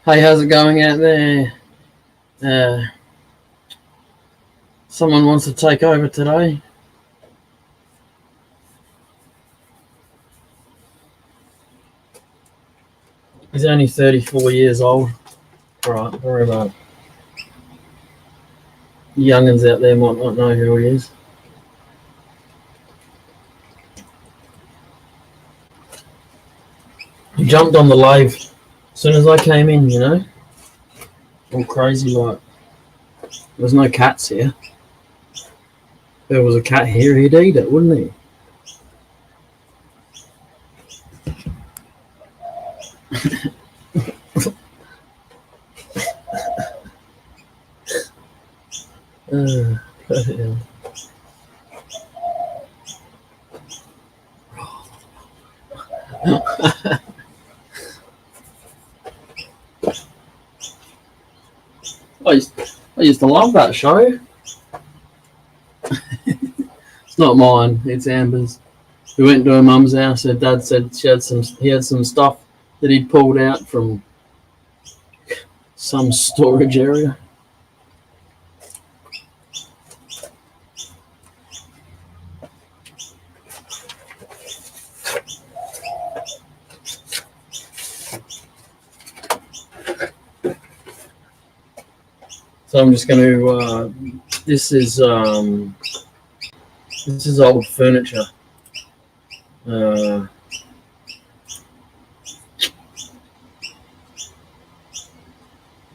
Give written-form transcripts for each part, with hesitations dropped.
Hey, how's it going out there? Uh, Someone wants to take over today. He's only 34 years old. Right, don't worry about it. Youngins out there might not know who he is. He jumped on the lathe as soon as I came in, all crazy like. There's no cats here. If there was a cat here, he'd eat it, wouldn't he? Yeah. I used to love that show. It's not mine, it's Amber's. We went to her mum's house. Her dad said he had some stuff that he'd pulled out from some storage area. So I'm just going to. This is old furniture.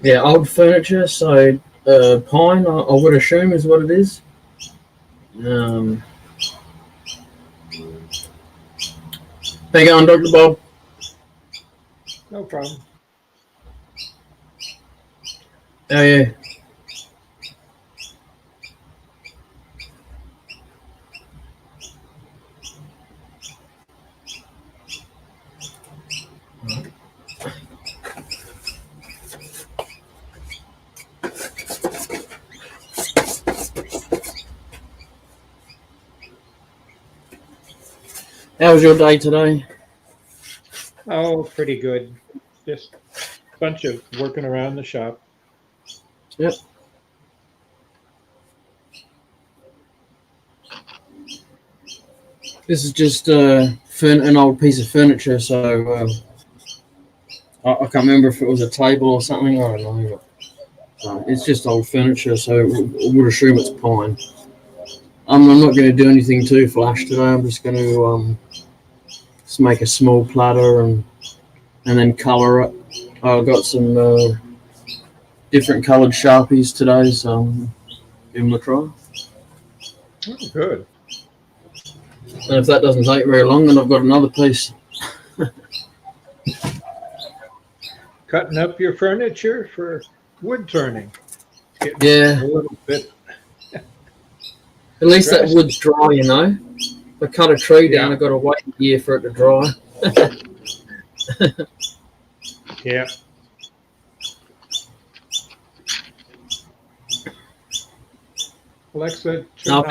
Yeah, old furniture. So pine, I would assume, is what it is. How you going, Dr. Bob? No problem. Oh yeah. How was your day today? Oh, pretty good. Just a bunch of working around the shop. Yep. This is just an old piece of furniture, so I can't remember if it was a table or something. I don't know. It's just old furniture, so I would assume it's pine. I'm not going to do anything too flash today. I'm just going to just make a small platter and then colour it. I've got some different coloured Sharpies today, so give them a try. Oh, good. And if that doesn't take very long, then I've got another piece. Cutting up your furniture for wood turning. Yeah. A little bit. At least that wood's dry, If I cut a tree down, I've got to wait a year for it to dry. Yeah. Alexa, turn off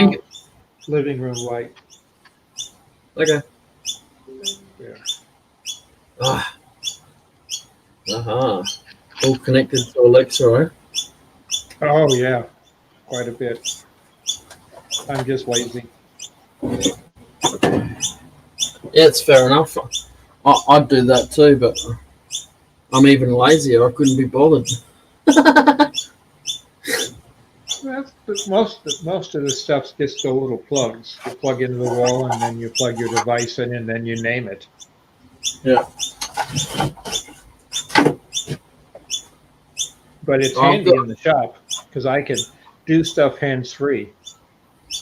living room light. Okay. Yeah. All connected to Alexa, right? Oh, yeah. Quite a bit. I'm just lazy. Yeah, it's fair enough. I'd do that too, but I'm even lazier. I couldn't be bothered. Most of the stuff's just the little plugs. You plug into the wall, and then you plug your device in, and then you name it. Yeah. But it's handy in the shop because I can do stuff hands-free.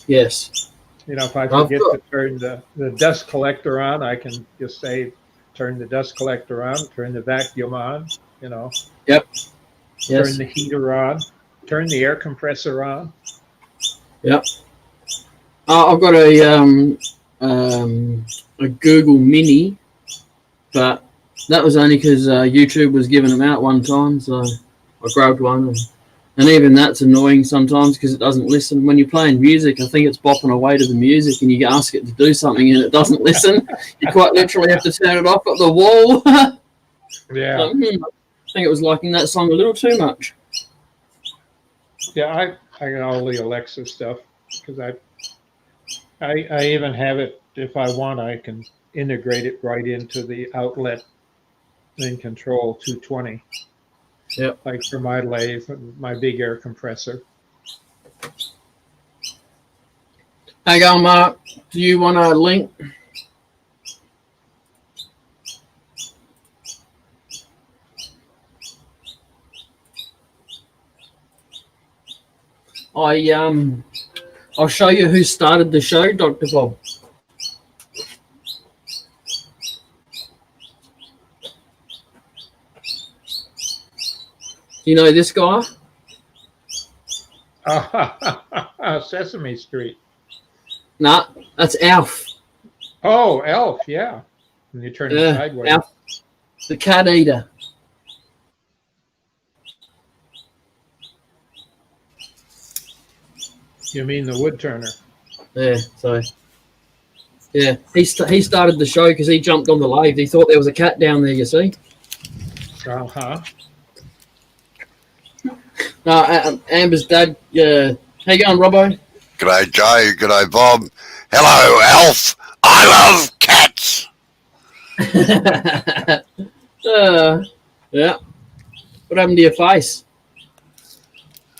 Yes. If I forget to turn the dust collector on, I can just say, turn the dust collector on, turn the vacuum on, Yep. Yes. Yes. Turn the heater on, turn the air compressor on. Yep. I've got a Google Mini, but that was only because YouTube was giving them out one time, so I grabbed one. And even that's annoying sometimes because it doesn't listen. When you're playing music, I think it's bopping away to the music and you ask it to do something and it doesn't listen. You quite literally have to turn it off at the wall. Yeah. think it was liking that song a little too much. Yeah, I got all the Alexa stuff because I even have it. If I want, I can integrate it right into the outlet and control 220. Yep. Like for my lathe, my big air compressor. Hey, go, Mark. Do you want a link? I'll show you who started the show, Dr. Bob. You know this guy? Sesame Street. Nah, that's Alf. Oh, Elf, yeah. And you turn it sideways. Alf, the cat eater. You mean the wood turner? Yeah, so yeah, he started the show because he jumped on the lathe. He thought there was a cat down there. You see? Uh-huh. Amber's dad. How you going, Robbo? G'day, Joe. G'day, Bob. Hello, Alf. I love cats. Yeah. What happened to your face?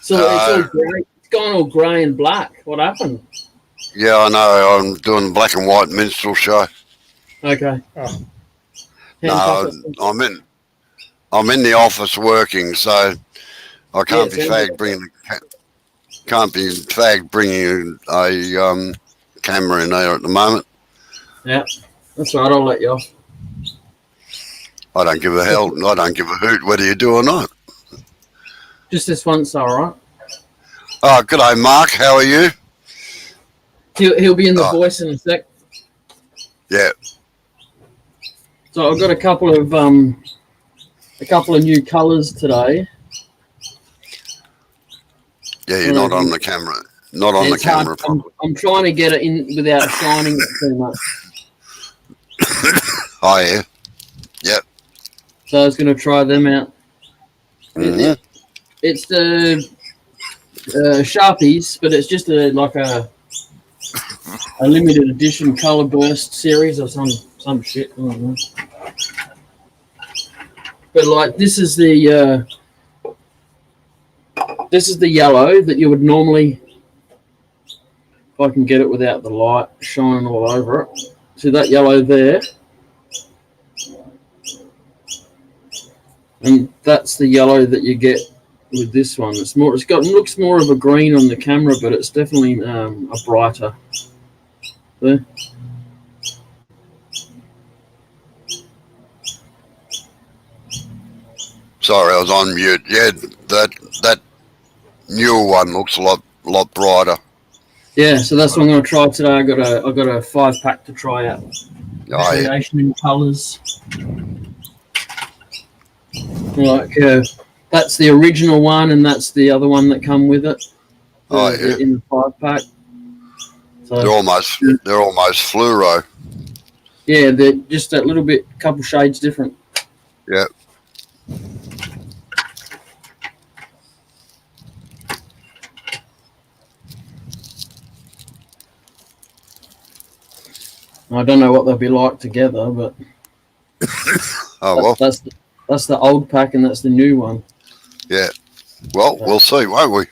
So it's all grey. It's gone all grey and black. What happened? Yeah, I know. I'm doing the black and white minstrel show. Okay. Oh. No, I'm in the office working, so I can't be fagged bringing a camera in there at the moment. Yeah, that's right. I'll let you off. I don't give a hell. I don't give a hoot whether you do or not. Just this once, all right. Oh, g'day, Mark. How are you? He'll be in the voice in a sec. Yeah. So I've got a couple of new colours today. Yeah, you're not on the camera. Not on the camera. I'm trying to get it in without shining it too much. Oh, yeah. Yep. So I was going to try them out. Mm-hmm. It's the Sharpies, but it's just like a limited edition color burst series or some shit. I don't know. But like this is the yellow that you would normally, if I can get it without the light shining all over it. See that yellow there? And that's the yellow that you get with this one. It looks more of a green on the camera, but it's definitely a brighter. There. Sorry, I was on mute. Yeah, that newer one looks a lot brighter. Yeah, so that's what I'm going to try today. I got a 5-pack to try out. Oh, yeah. Variation in colours. Like that's the original one, and that's the other one that come with it. Oh, yeah. In the 5-pack. So, they're almost fluoro. Yeah, they're just that little bit, couple shades different. Yeah. I don't know what they'll be like together, but that's the old pack and that's the new one. Yeah. Well, we'll see, won't we?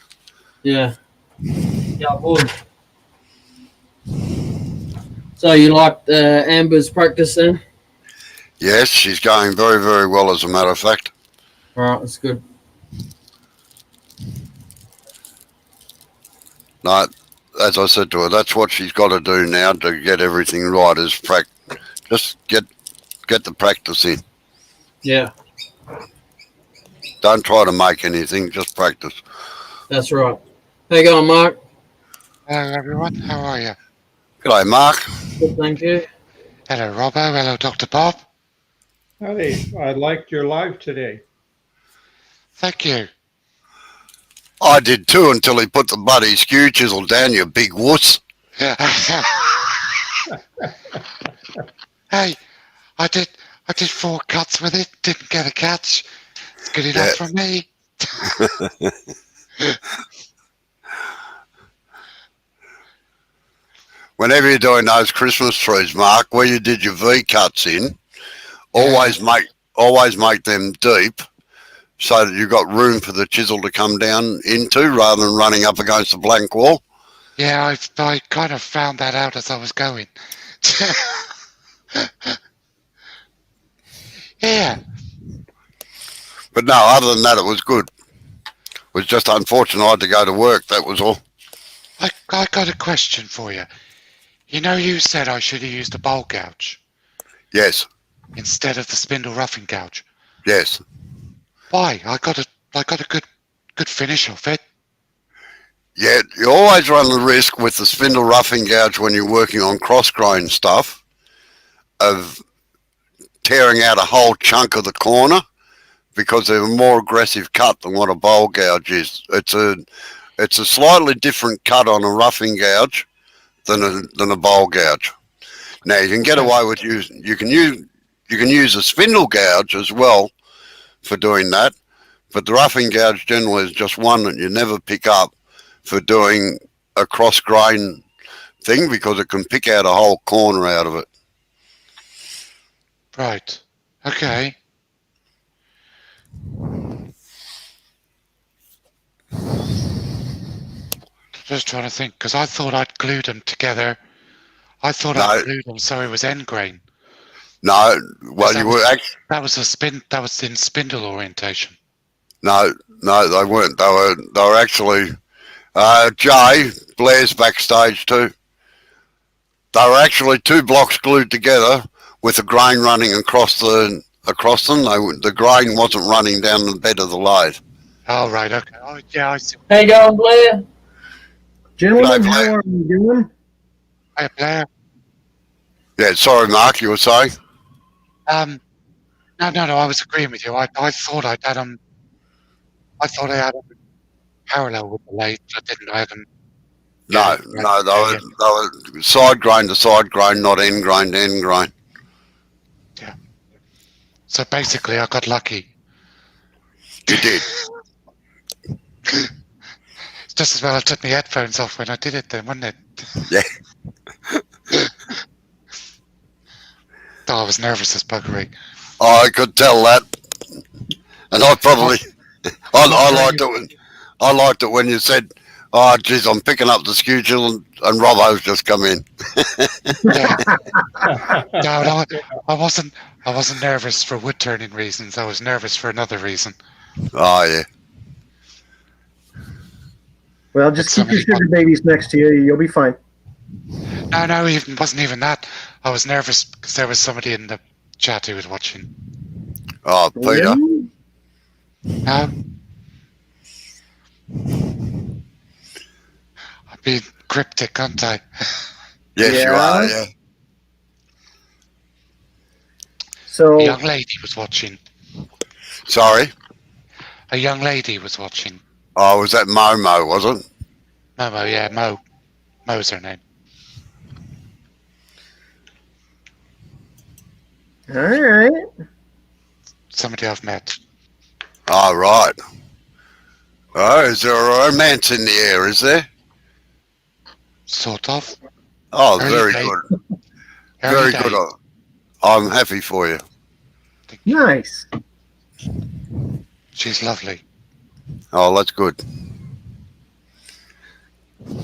Yeah. Yeah, boy. So you liked Amber's practice then? Yes, she's going very, very well, as a matter of fact. All right, that's good. No, as I said to her, that's what she's got to do now to get everything right. Is just get the practice in. Yeah. Don't try to make anything, just practice. That's right. How you going, Mark? Hello, everyone. How are you? G'day, Mark. Good, thank you. Hello, Robbo. Hello, Dr. Bob. Howdy. I liked your live today. Thank you. I did too, until he put the bloody skew chisel down, you big wuss. Hey, I did 4 cuts with it. Didn't get a catch. It's good enough for me. Whenever you're doing those Christmas trees, Mark, where you did your V cuts in, always make them deep so that you've got room for the chisel to come down into rather than running up against the blank wall. Yeah, I kind of found that out as I was going. Yeah. But no, other than that, it was good. It was just unfortunate I had to go to work, that was all. I got a question for you. You know, you said I should have used a bowl gouge Yes, instead of the spindle roughing gouge. yes. Why? I got a good finish off it. Yeah, you always run the risk with the spindle roughing gouge when you're working on cross-grain stuff of tearing out a whole chunk of the corner because they're a more aggressive cut than what a bowl gouge is. It's a slightly different cut on a roughing gouge than a bowl gouge. Now you can get away with you can use a spindle gouge as well for doing that, but the roughing gouge generally is just one that you never pick up for doing a cross grain thing because it can pick out a whole corner out of it. Right. Okay. Just trying to think, because I thought I'd glued them together. I thought I'd glued them so it was end grain. No, well, you were actually. That was that was in spindle orientation. No, they weren't. They were actually. Jay Blair's backstage too. They were actually two blocks glued together with the grain running across them. The grain wasn't running down the bed of the lathe. Oh right, okay. Oh yeah, I see. Hey, going, Blair. Gentlemen, G'day, Blair. how are you doing? Hey Blair. Yeah, sorry, Mark, you were saying? No, I was agreeing with you. I thought I had them. I thought I had them parallel with the lathe. I didn't. I had them. No, they were side grain to side grain, not end grain to end grain. Yeah. So basically, I got lucky. You did. It's just as well I took my headphones off when I did it then, wasn't it? Yeah. Oh, I was nervous as buggery. I could tell that, and I probably I liked it when you said, "Oh, geez, I'm picking up the schedule," and Robbo's just come in. Yeah. No, I wasn't nervous for wood turning reasons. I was nervous for another reason. Oh yeah. Well, just keep your sugar babies next to you. You'll be fine. No, it wasn't even that. I was nervous because there was somebody in the chat who was watching. Oh, Peter. I'm being cryptic, aren't I? Yes, you are. Yeah. So, A young lady was watching. Sorry. A young lady was watching. Oh, was that Momo? Was it? Momo, yeah, Mo. Mo's her name. all right. Somebody I've met. Oh, right. Oh, is there a romance in the air? Is there? Sort of. Oh, Early very day. good. Early Very day. good. I'm happy for you. Nice. She's lovely. Oh, that's good.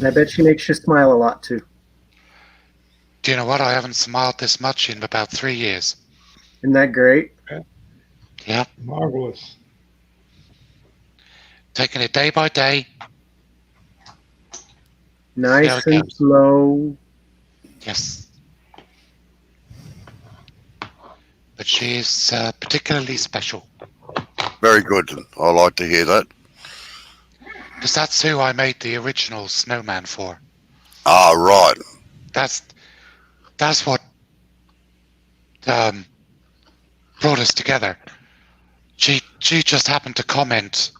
I bet she makes you smile a lot, too. Do you know what? I haven't smiled this much in about 3 years. Isn't that great? Yeah. Marvelous. Taking it day by day. Nice Yeah, and slow. Yes. But she's particularly special. Very good. I like to hear that. Because that's who I made the original snowman for. Ah, right. That's what brought us together. She just happened to comment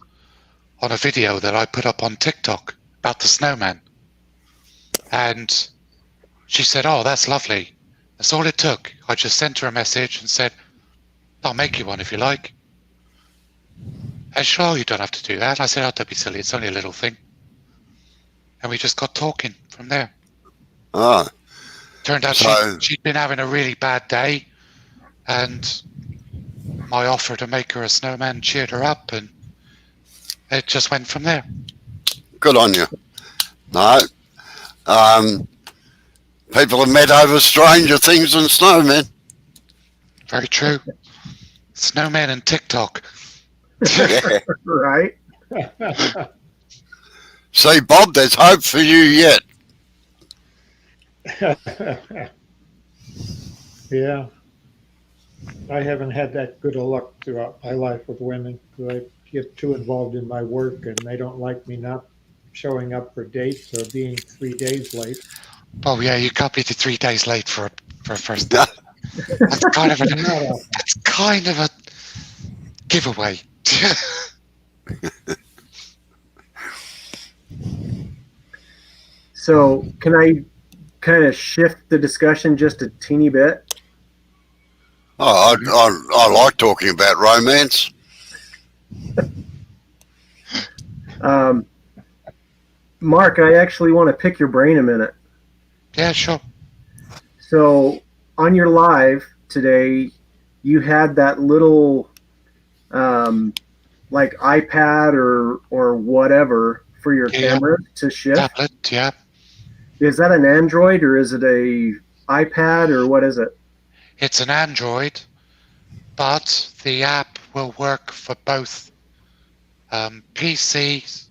on a video that I put up on TikTok about the snowman. And she said, "Oh, that's lovely." That's all it took. I just sent her a message and said, "I'll make you one if you like." And she said, oh, you don't have to do that. I said, oh, don't be silly. It's only a little thing. And we just got talking from there. Oh, Turned out So- she'd been having a really bad day, and my offer to make her a snowman cheered her up, and it just went from there. good on you. No. People have met over stranger things than snowmen. Very true. Snowman and TikTok. Yeah. Right? See, Bob, there's hope for you yet. Yeah. I haven't had that good of luck throughout my life with women. I get too involved in my work and they don't like me not showing up for dates or being 3 days late. Oh yeah, you can't be 3 days late for a first date. That's kind of a giveaway. So can I kind of shift the discussion just a teeny bit? Oh, I like talking about romance. Mark, I actually want to pick your brain a minute. Yeah, sure. So on your live today, you had that little like iPad or whatever for your Yeah. camera to shift. Tablet, yeah. Is that an Android or is it a iPad or what is it? It's an Android, but the app will work for both PC,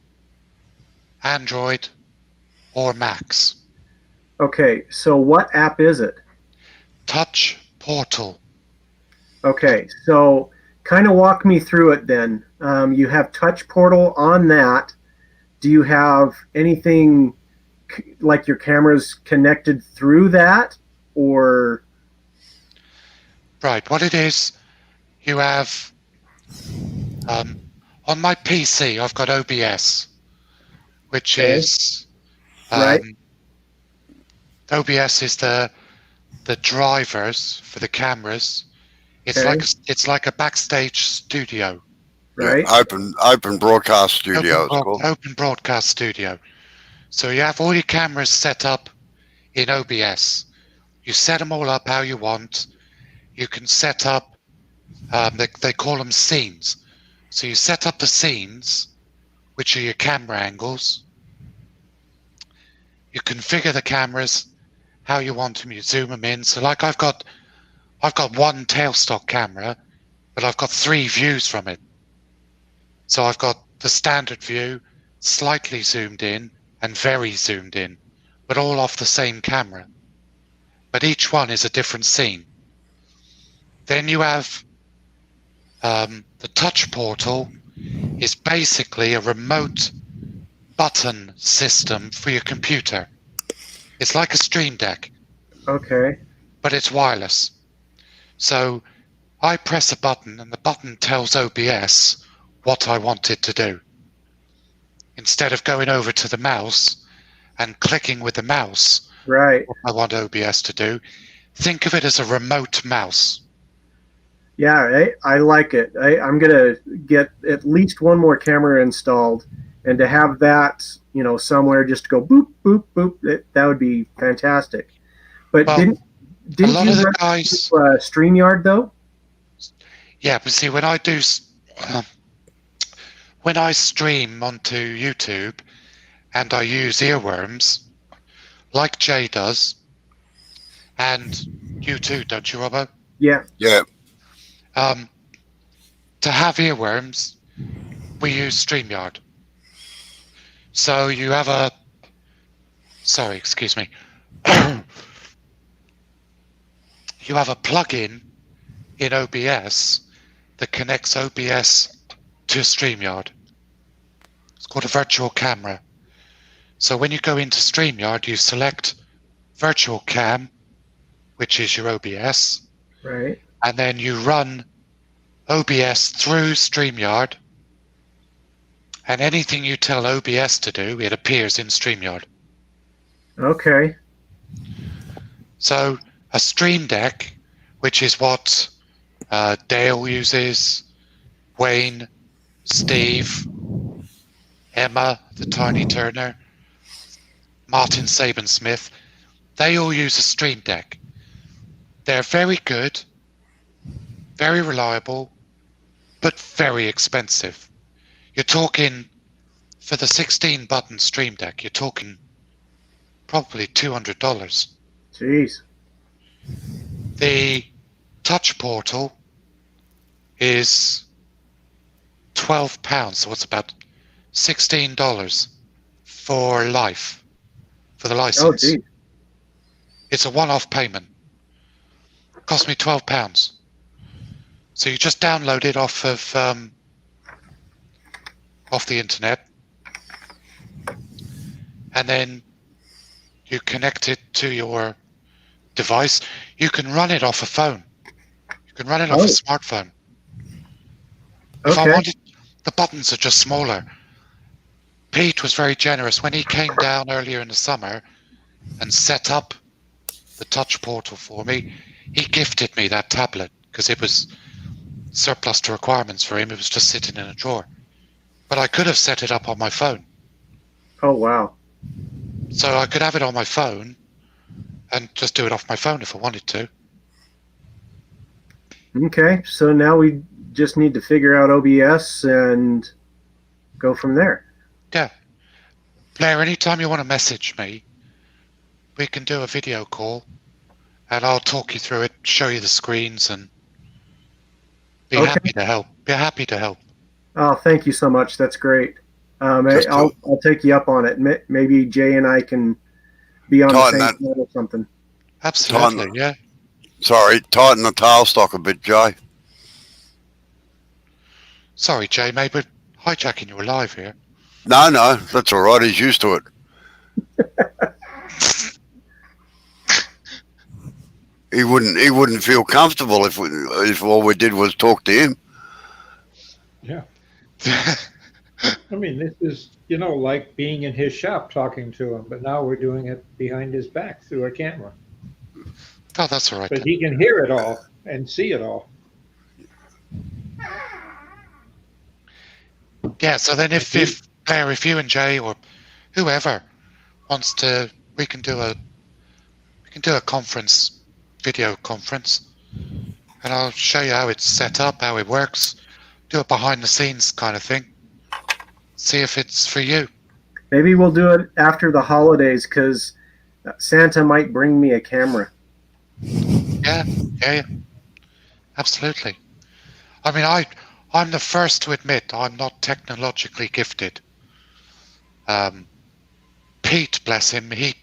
Android, or Macs. Okay, so what app is it? Touch Portal. Okay, so kind of walk me through it then. You have Touch Portal on that. Do you have anything like your cameras connected through that, or? Right, what it is, you have, on my PC, I've got OBS, which Okay. is, Right. OBS is the drivers for the cameras. It's Okay. like a backstage studio. Right. Yeah, open broadcast studio, it's called. Open broadcast studio. So you have all your cameras set up in OBS. You set them all up how you want. You can set up, they call them scenes. So you set up the scenes, which are your camera angles. You configure the cameras how you want them. You zoom them in. So like I've got one tailstock camera, but I've got 3 views from it. So I've got the standard view, slightly zoomed in, and very zoomed in, but all off the same camera. But each one is a different scene. Then you have the Touch Portal is basically a remote button system for your computer. It's like a Stream Deck, Okay. but it's wireless. So I press a button and the button tells OBS what I want it to do. Instead of going over to the mouse and clicking with the mouse Right. what I want OBS to do, think of it as a remote mouse. Yeah, I like it. I'm gonna get at least one more camera installed, and to have that, somewhere just to go boop boop boop. That would be fantastic. But Well, didn't A lot you of the run guys, StreamYard though? yeah, but see, when I stream onto YouTube and I use earworms, like Jay does, and you too, don't you, Robbo? Yeah. Yeah. To have earworms, we use StreamYard. So you have a, sorry, excuse me. You have a plugin in OBS that connects OBS to StreamYard. It's called a virtual camera. So when you go into StreamYard, you select virtual cam, which is your OBS, Right. and then you run OBS through StreamYard, and anything you tell OBS to do, it appears in StreamYard. Okay. So a Stream Deck, which is what Dale uses, Wayne, Steve, Emma, the Tiny Turner, Martin Saban Smith, they all use a Stream Deck. They're very good, very reliable, but very expensive. You're talking, for the 16-button Stream Deck, you're talking probably $200. Jeez. The Touch Portal is £12, so it's about $16 for life, for the Oh, license. geez. It's a one-off payment. Cost me £12. So you just download it off the internet, and then you connect it to your device. You can run it off a phone. You can run it off a smartphone. If I Okay. wanted, the buttons are just smaller. Pete was very generous when he came down earlier in the summer and set up the Touch Portal for me. He gifted me that tablet because it was surplus to requirements for him. It was just sitting in a drawer. But I could have set it up on my phone. Oh, wow. So I could have it on my phone and just do it off my phone if I wanted to. Okay. So now we just need to figure out OBS and go from there. Yeah. Blair, anytime you want to message me, we can do a video call and I'll talk you through it, show you the screens, and be Okay. happy to help. Be happy to help. Oh, thank you so much. That's great. Just I'll take you up on it. Maybe Jay and I can be on the Tighten same that. channel or something. Absolutely, yeah. Sorry, tighten the tailstock a bit, Jay. Sorry, Jay, mate, we're hijacking you alive here. No, that's all right. He's used to it. He wouldn't feel comfortable if all we did was talk to him. Yeah. I mean, this is, like being in his shop talking to him, but now we're doing it behind his back through a camera. Oh, that's all right. But Then. he can hear it all and see it all. Yeah, so then if Blair, if you and Jay or whoever wants to, we can do a conference, video conference, and I'll show you how it's set up, how it works, do a behind the scenes kind of thing. See if it's for you. Maybe we'll do it after the holidays because Santa might bring me a camera. Yeah, absolutely. I mean, I'm the first to admit I'm not technologically gifted. Pete, bless him, he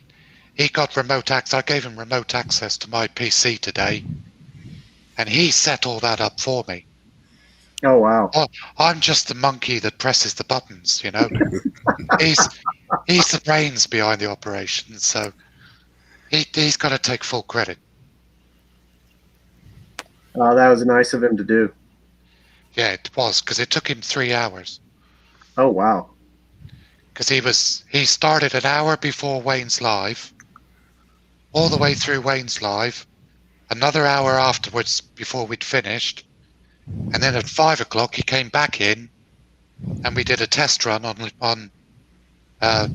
got remote access. I gave him remote access to my PC today, and he set all that up for me. Oh, wow. I'm just the monkey that presses the buttons, He's the brains behind the operation, so he's got to take full credit. Oh, that was nice of him to do. Yeah, it was, because it took him 3 hours. Oh, wow. Because he started an hour before Wayne's Live, all the way through Wayne's Live, another hour afterwards before we'd finished, and then at 5 o'clock he came back in, and we did a test run on a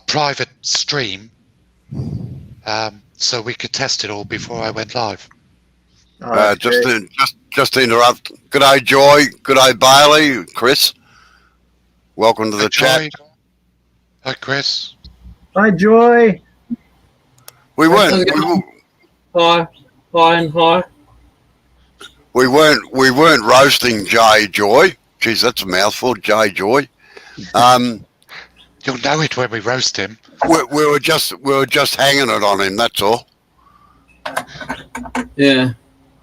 private stream, so we could test it all before I went live. Oh, that's Just great. to interrupt. G'day, Joy. G'day, Bailey. Chris. Welcome to the chat. Hi, Chris. Hi, Joy. We weren't Hi, and hi. we weren't roasting Jay Joy. Geez, that's a mouthful, Jay Joy. You'll know it when we roast him. We were just hanging it on him. That's all. Yeah,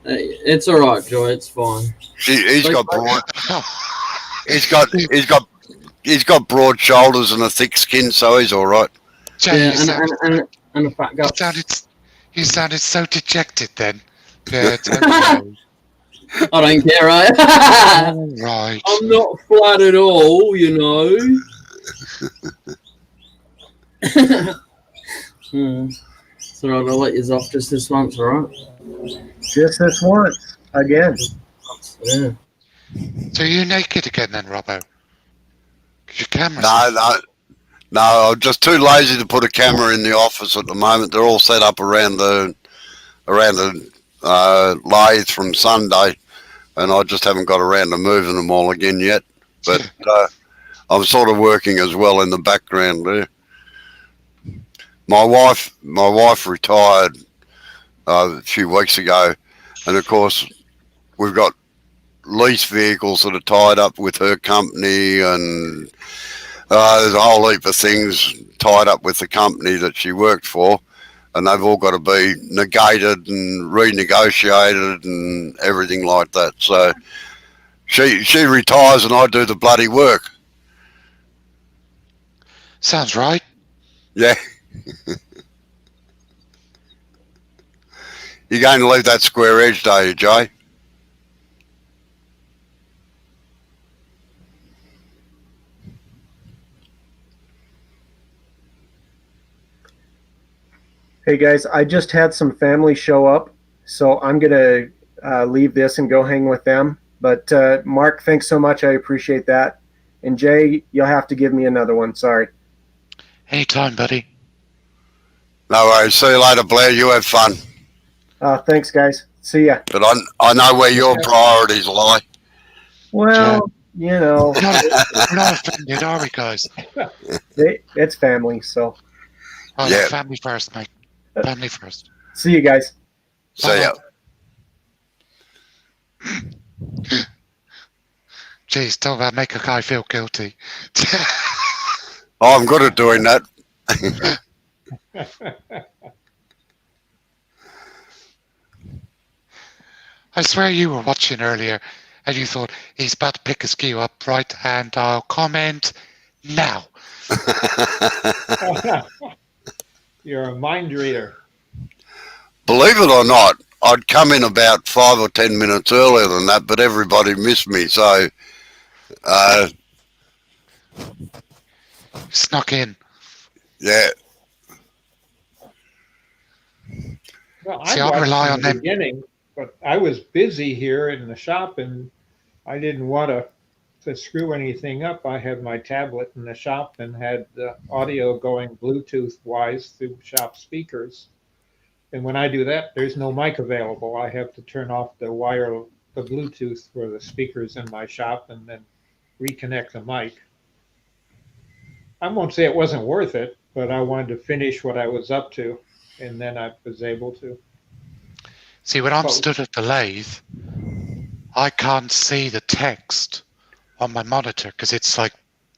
it's all right, Joy. It's fine. He's got broad. He's got broad shoulders and a thick skin, so he's all right. Jay, Yeah, and a fat gut. you sounded so dejected then. Yeah, it's okay. I don't care, right? Right. I'm not flat at all, So I'll let you off just this once, all right? Just this once. Again. Yeah. So you're naked again then, Robbo? 'Cause your camera's No, I'm just too lazy to put a camera in the office at the moment. They're all set up around the lathe from Sunday, and I just haven't got around to moving them all again yet. But I'm sort of working as well in the background there. My wife retired a few weeks ago, and of course we've got lease vehicles that are tied up with her company, and there's a whole heap of things tied up with the company that she worked for, and they've all got to be negated and renegotiated and everything like that. So she retires and I do the bloody work. Sounds right. Yeah. You're going to leave that square edge, are you, Jay? Hey guys, I just had some family show up, so I'm gonna leave this and go hang with them. But Mark, thanks so much. I appreciate that. And Jay, you'll have to give me another one. Sorry. Anytime, buddy. No worries. See you later, Blair. You have fun. Thanks, guys. See ya. But I know where your priorities lie. Well, you know, We're not offended, are we, guys? it's family, so Oh, Yeah. family first, mate. Family first. see you guys. See ya. Jeez, don't that make a guy feel guilty? Oh, I'm good at doing that. I swear you were watching earlier and you thought, he's about to pick a skew up, right? And I'll comment now. You're a mind reader. Believe it or not, I'd come in about 5 or 10 minutes earlier than that, but everybody missed me. So, Snuck in. yeah. Well, See, I I'll watched rely from on the them. beginning, but I was busy here in the shop, and I didn't want to screw anything up. I had my tablet in the shop and had the audio going Bluetooth wise through shop speakers. And when I do that, there's no mic available. I have to turn off the Bluetooth for the speakers in my shop and then reconnect the mic. I won't say it wasn't worth it, but I wanted to finish what I was up to, and then I was able to. See, when I'm Well- stood at the lathe, I can't see the text on my monitor because it's like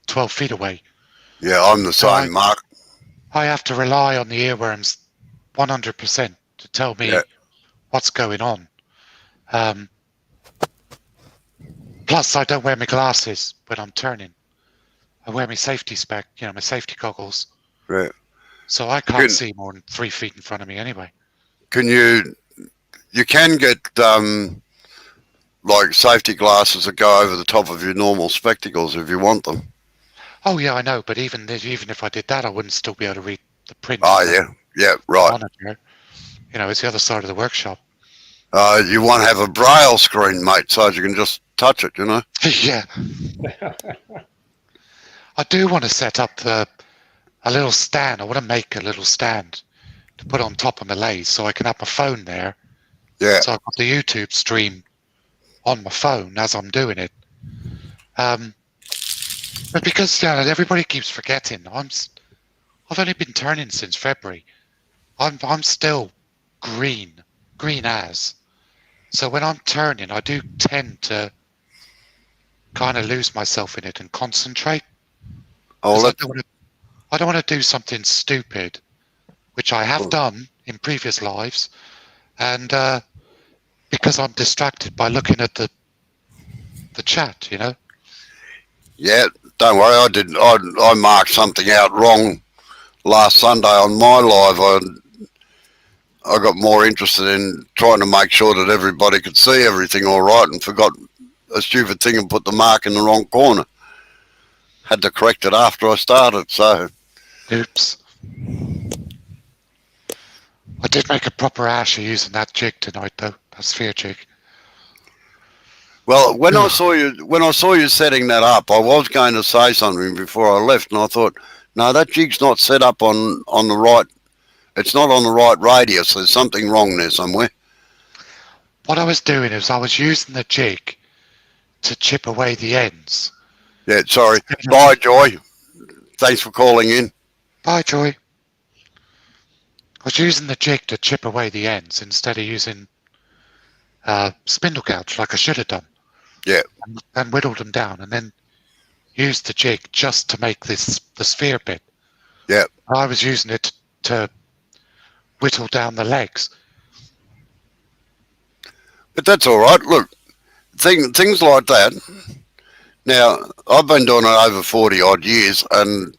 12 feet away. Yeah, I'm the Right. same, Mark. I have to rely on the earworms 100% to tell me Yeah. what's going on. Plus, I don't wear my glasses when I'm turning. I wear my safety spec, my safety goggles. Right. So I can't Good. see more than 3 feet in front of me anyway. Can you can get like safety glasses that go over the top of your normal spectacles if you want them. Oh yeah, I know, but even if I did that, I wouldn't still be able to read the print. Oh on the yeah, right. monitor. It's the other side of the workshop. You want to have a braille screen, mate, so you can just touch it, Yeah. I do want to set up a little stand. I want to make a little stand to put on top of my lathe so I can have my phone there. Yeah. So I've got the YouTube stream on my phone as I'm doing it. But because everybody keeps forgetting, I've only been turning since February. I'm still green as. So when I'm turning, I do tend to kind of lose myself in it and concentrate. Oh, 'Cause I don't want to do something stupid, which I have Well- done in previous lives, and because I'm distracted by looking at the chat, yeah. Don't worry, I did. I marked something out wrong last Sunday on my live. I got more interested in trying to make sure that everybody could see everything all right, and forgot a stupid thing and put the mark in the wrong corner. Had to correct it after I started. So Oops. I did make a proper ash of using that jig tonight, though. That sphere jig. Well, when I saw you setting that up, I was going to say something before I left, and I thought, no, that jig's not set up on the right. It's not on the right radius. There's something wrong there somewhere. What I was doing is I was using the jig to chip away the ends. Yeah, sorry. Bye, Joy. Thanks for calling in. Bye, Joy. I was using the jig to chip away the ends instead of using spindle gouge like I should have done. Yeah. And whittled them down, and then used the jig just to make the sphere bit. Yeah. I was using it to whittle down the legs. But that's all right. Look, things like that. Now, I've been doing it over 40 odd years, and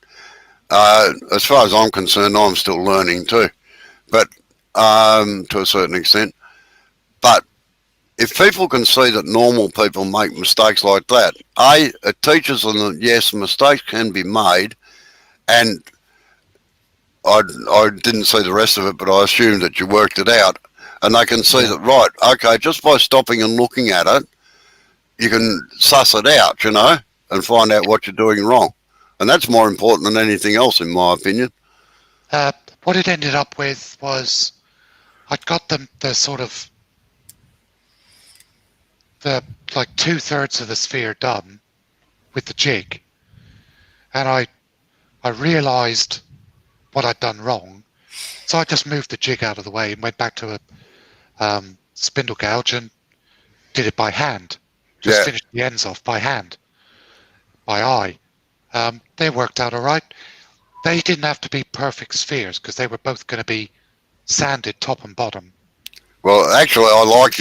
as far as I'm concerned, I'm still learning too, but to a certain extent. But if people can see that normal people make mistakes like that, it teaches them that yes, mistakes can be made, and I didn't see the rest of it, but I assumed that you worked it out, and they can see that, right, okay, just by stopping and looking at it, you can suss it out, and find out what you're doing wrong. And that's more important than anything else, in my opinion. What it ended up with was I'd got the sort of the like 2/3 of the sphere done with the jig, and I realised what I'd done wrong, so I just moved the jig out of the way and went back to a spindle gouge and did it by hand. Just finished the ends off by hand, by eye. They worked out all right. They didn't have to be perfect spheres because they were both going to be sanded top and bottom. Well, actually, I like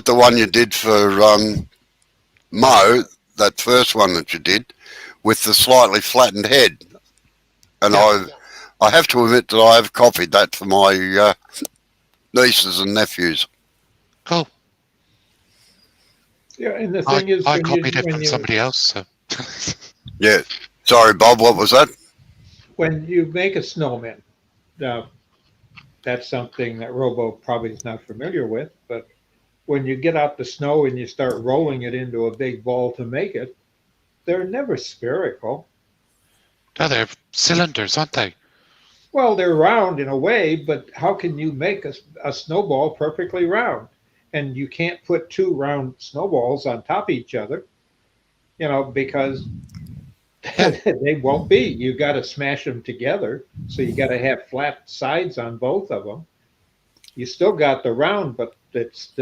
the one you did for Mo, that first one that you did, with the slightly flattened head. And I have to admit that I have copied that for my nieces and nephews. Cool. Yeah, and the thing is, I copied it from somebody else. So. Yeah. Sorry, Bob, what was that? When you make a snowman, now that's something that Robo probably is not familiar with, but when you get out the snow and you start rolling it into a big ball to make it, they're never spherical. No, they're cylinders, aren't they? Well, they're round in a way, but how can you make a snowball perfectly round? And you can't put two round snowballs on top of each other, because they won't be. You got to smash them together. So you got to have flat sides on both of them. You still got the round, but it's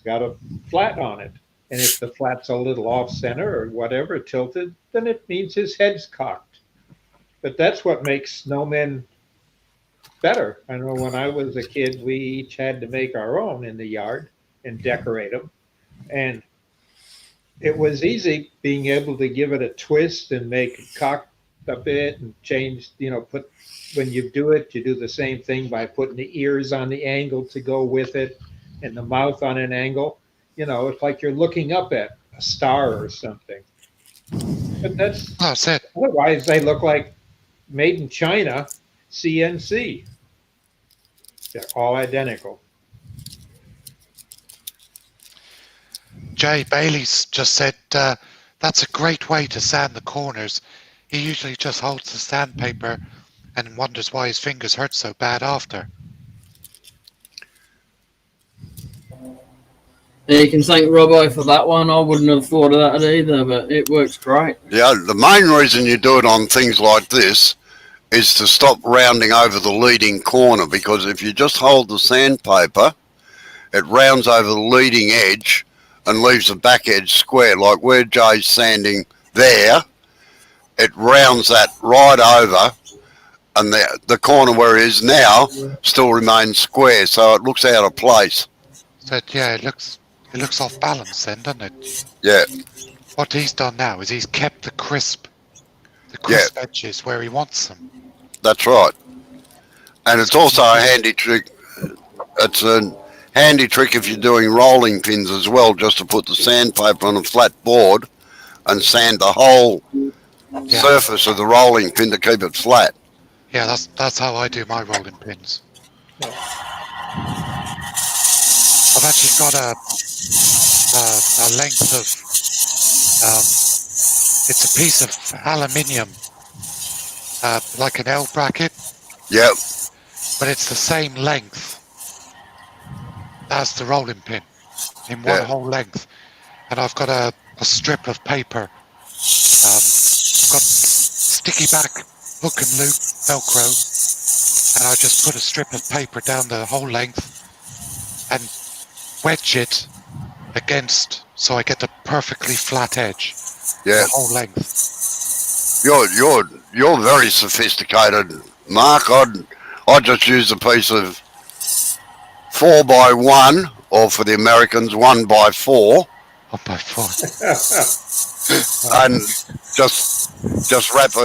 got a flat on it. And if the flat's a little off center or whatever, tilted, then it means his head's cocked. But that's what makes snowmen better. I know when I was a kid, we each had to make our own in the yard and decorate them. And it was easy being able to give it a twist and make it cock a bit and change, when you do it, you do the same thing by putting the ears on the angle to go with it and the mouth on an angle. It's like you're looking up at a star or something. But that's it. Otherwise, they look like made in China CNC. They're all identical. Jay Bailey's just said that's a great way to sand the corners. He usually just holds the sandpaper and wonders why his fingers hurt so bad after. Yeah, you can thank Robbo for that one. I wouldn't have thought of that either, but it works great. Yeah, the main reason you do it on things like this is to stop rounding over the leading corner, because if you just hold the sandpaper, it rounds over the leading edge and leaves the back edge square. Like where Jay's sanding there, it rounds that right over, and the corner where it is now still remains square, so it looks out of place. So yeah, it looks off balance then, doesn't it? Yeah. What he's done now is he's kept the crisp edges where he wants them. That's right. And it's also a handy trick. It's a handy trick if you're doing rolling pins as well, just to put the sandpaper on a flat board and sand the whole surface of the rolling pin to keep it flat. Yeah, that's how I do my rolling pins. I've actually got a length of, it's a piece of aluminium, like an L bracket, Yep. but it's the same length as the rolling pin in one Yeah. whole length. And I've got a strip of paper. I've got sticky back hook and loop Velcro, and I just put a strip of paper down the whole length and wedge it against, so I get the perfectly flat edge. Yeah. The whole length. You're very sophisticated, Mark. I just use a piece of 4x1, or for the Americans, 1x4, 1x4. and just wrap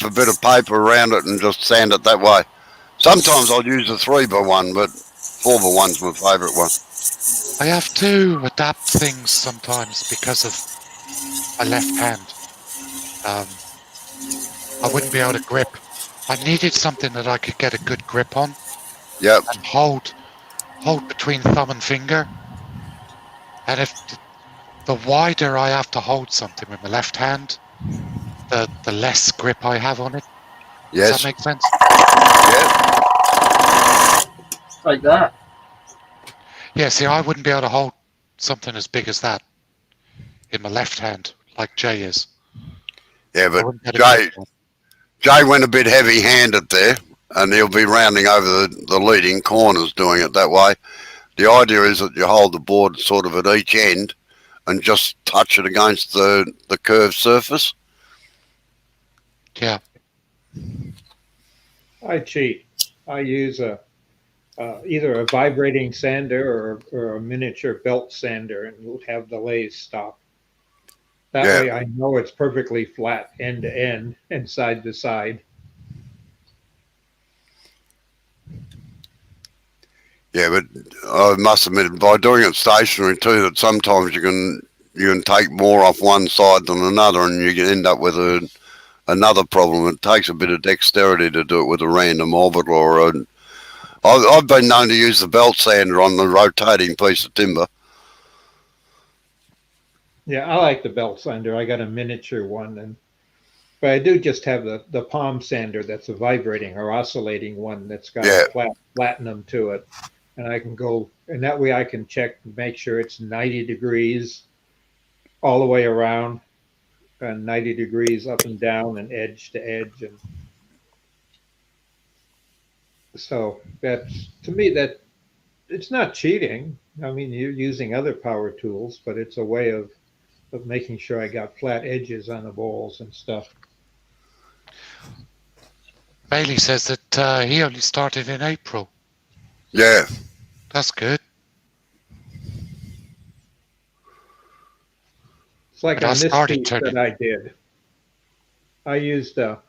a bit of paper around it and just sand it that way. Sometimes I'll use a 3x1, but 4x1's my favourite one. I have to adapt things sometimes because of my left hand. I wouldn't be able to grip. I needed something that I could get a good grip on. Yep. And hold between thumb and finger. And if the wider I have to hold something with my left hand, the less grip I have on it. Yes. Does that make sense? Yeah. Like that. Yeah, see, I wouldn't be able to hold something as big as that in my left hand, like Jay is. Yeah, I but wouldn't be able to grip that. Jay went a bit heavy-handed there, and he'll be rounding over the leading corners doing it that way. The idea is that you hold the board sort of at each end and just touch it against the curved surface. Yeah. I cheat. I use either a vibrating sander or a miniature belt sander and have the lathe stop. That Yeah. way I know it's perfectly flat end to end and side to side. Yeah, but I must admit, by doing it stationary too, that sometimes you can take more off one side than another, and you can end up with another problem. It takes a bit of dexterity to do it with a random orbital or I've been known to use the belt sander on the rotating piece of timber. Yeah, I like the belt sander. I got a miniature one, but I do just have the palm sander that's a vibrating or oscillating one that's got Yeah. a platinum to it. And I can go, and that way I can check and make sure it's 90 degrees all the way around and 90 degrees up and down and edge to edge. And so that's, to me, that it's not cheating. I mean, you're using other power tools, but it's a way of making sure I got flat edges on the balls and stuff. Bailey says that he only started in April. Yeah. That's good. It's like But I on this started piece turning. that I did. I used a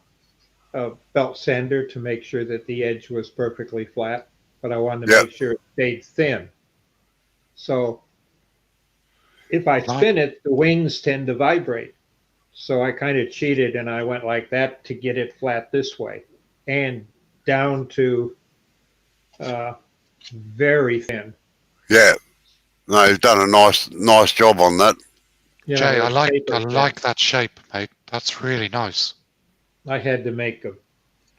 belt sander to make sure that the edge was perfectly flat, but I wanted to Yeah. make sure it stayed thin. So if I spin it, the wings tend to vibrate. So I kind of cheated and I went like that to get it flat this way and down to very thin. Yeah. No, he's done a nice job on that. You Jay, know, I like paper thin. that shape, mate. That's really nice. I had to make a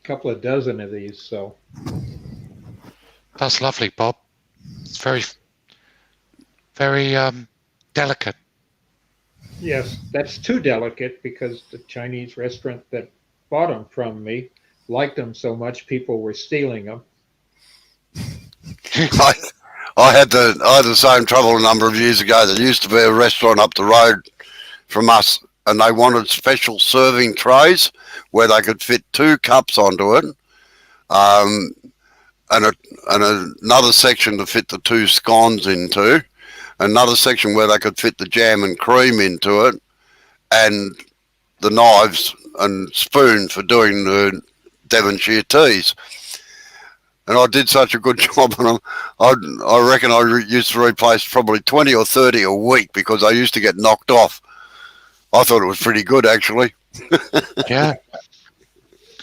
couple of dozen of these, so That's lovely, Bob. It's very, very delicate. yes, that's too delicate because the Chinese restaurant that bought them from me liked them so much people were stealing them. I had the same trouble a number of years ago. There used to be a restaurant up the road from us, and they wanted special serving trays where they could fit 2 cups onto it, and another section to fit the 2 scones into, another section where they could fit the jam and cream into it, and the knives and spoon for doing the Devonshire teas. And I did such a good job on them. I reckon I used to replace probably 20 or 30 a week because I used to get knocked off. I thought it was pretty good, actually. Yeah.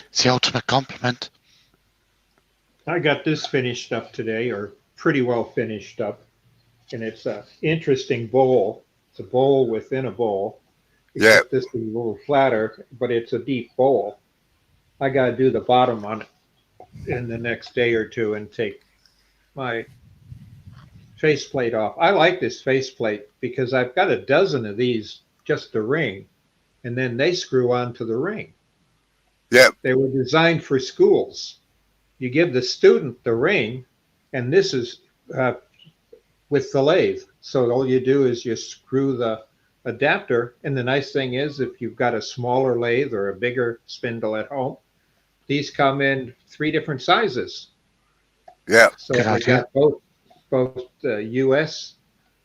It's the ultimate compliment. I got this finished up today, or pretty well finished up. and it's a interesting bowl. It's a bowl within a bowl. Yeah. Except this is a little flatter, but it's a deep bowl. I got to do the bottom on it in the next day or two and take my faceplate off. I like this faceplate because I've got a dozen of these, just the ring, and then they screw onto the ring. Yeah. They were designed for schools. You give the student the ring, and this is with the lathe. So all you do is you screw the adapter. And the nice thing is, if you've got a smaller lathe or a bigger spindle at home, these come in 3 different sizes. Yeah. So I got both the US,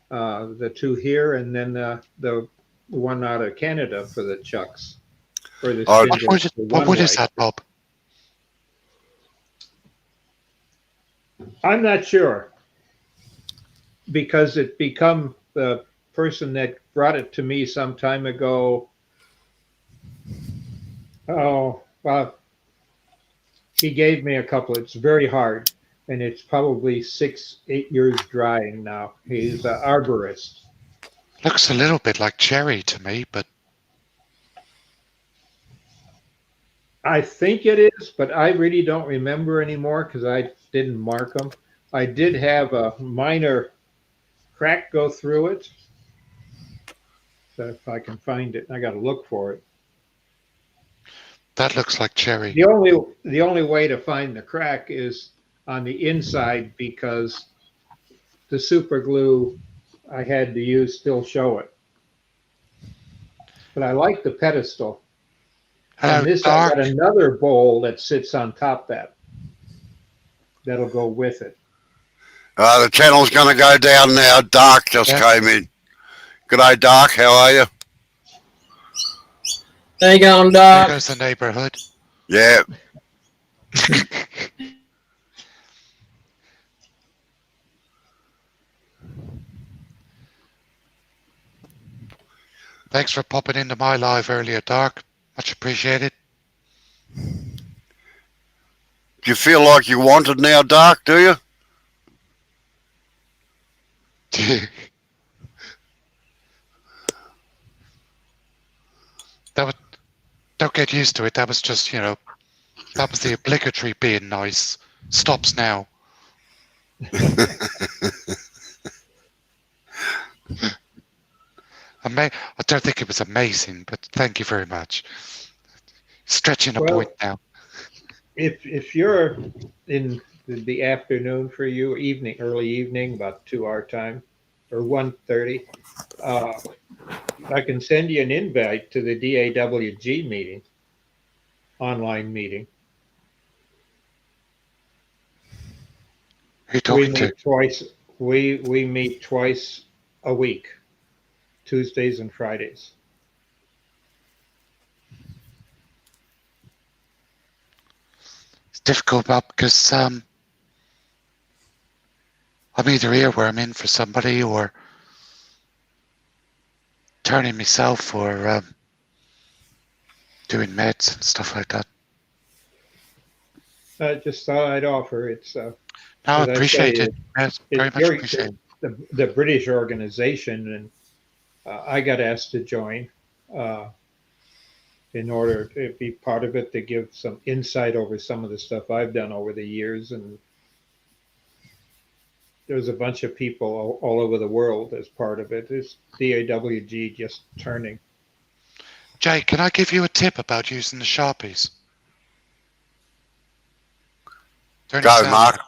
the 2 here, and then the one out of Canada for the chucks. For the what is that, Bob? I'm not sure, because it become the person that brought it to me some time ago. Oh, well, he gave me a couple. It's very hard, and it's probably 6-8 years drying now. He's an arborist. Looks a little bit like cherry to me, but I think it is, but I really don't remember anymore because I didn't mark them. I did have a minor crack go through it. So if I can find it, I got to look for it. that looks like cherry. The only way to find the crack is on the inside, because the super glue I had to use still show it. But I like the pedestal. And this, I got another bowl that sits on top of that. That'll go with it. The channel's going to go down now. Dark just came in. Good day, Dark. How are you? How you going, There Doc? goes the neighborhood. Yeah. Thanks for popping into my live earlier, Dark. Much appreciated. Do you feel like you want it now, Dark, do you? Don't get used to it. That was just, that was the obligatory being nice. Stops now. I don't think it was amazing, but thank you very much. Stretching a point now. If you're in the afternoon for you, early evening, about 2 our time, or 1:30, I can send you an invite to the DAWG meeting, online meeting. Who are you talking to? We meet twice a week, Tuesdays and Fridays. It's difficult, Bob, because I'm either earworming for somebody or turning myself or doing meds and stuff like that. I just thought I'd offer. It's No, I appreciate it. Yes, very much appreciate it. The British organization, and I got asked to join in order to be part of it, to give some insight over some of the stuff I've done over the years. And there's a bunch of people all over the world as part of it. It's DAWG just turning. Jay, can I give you a tip about using the Sharpies? Go, Mark.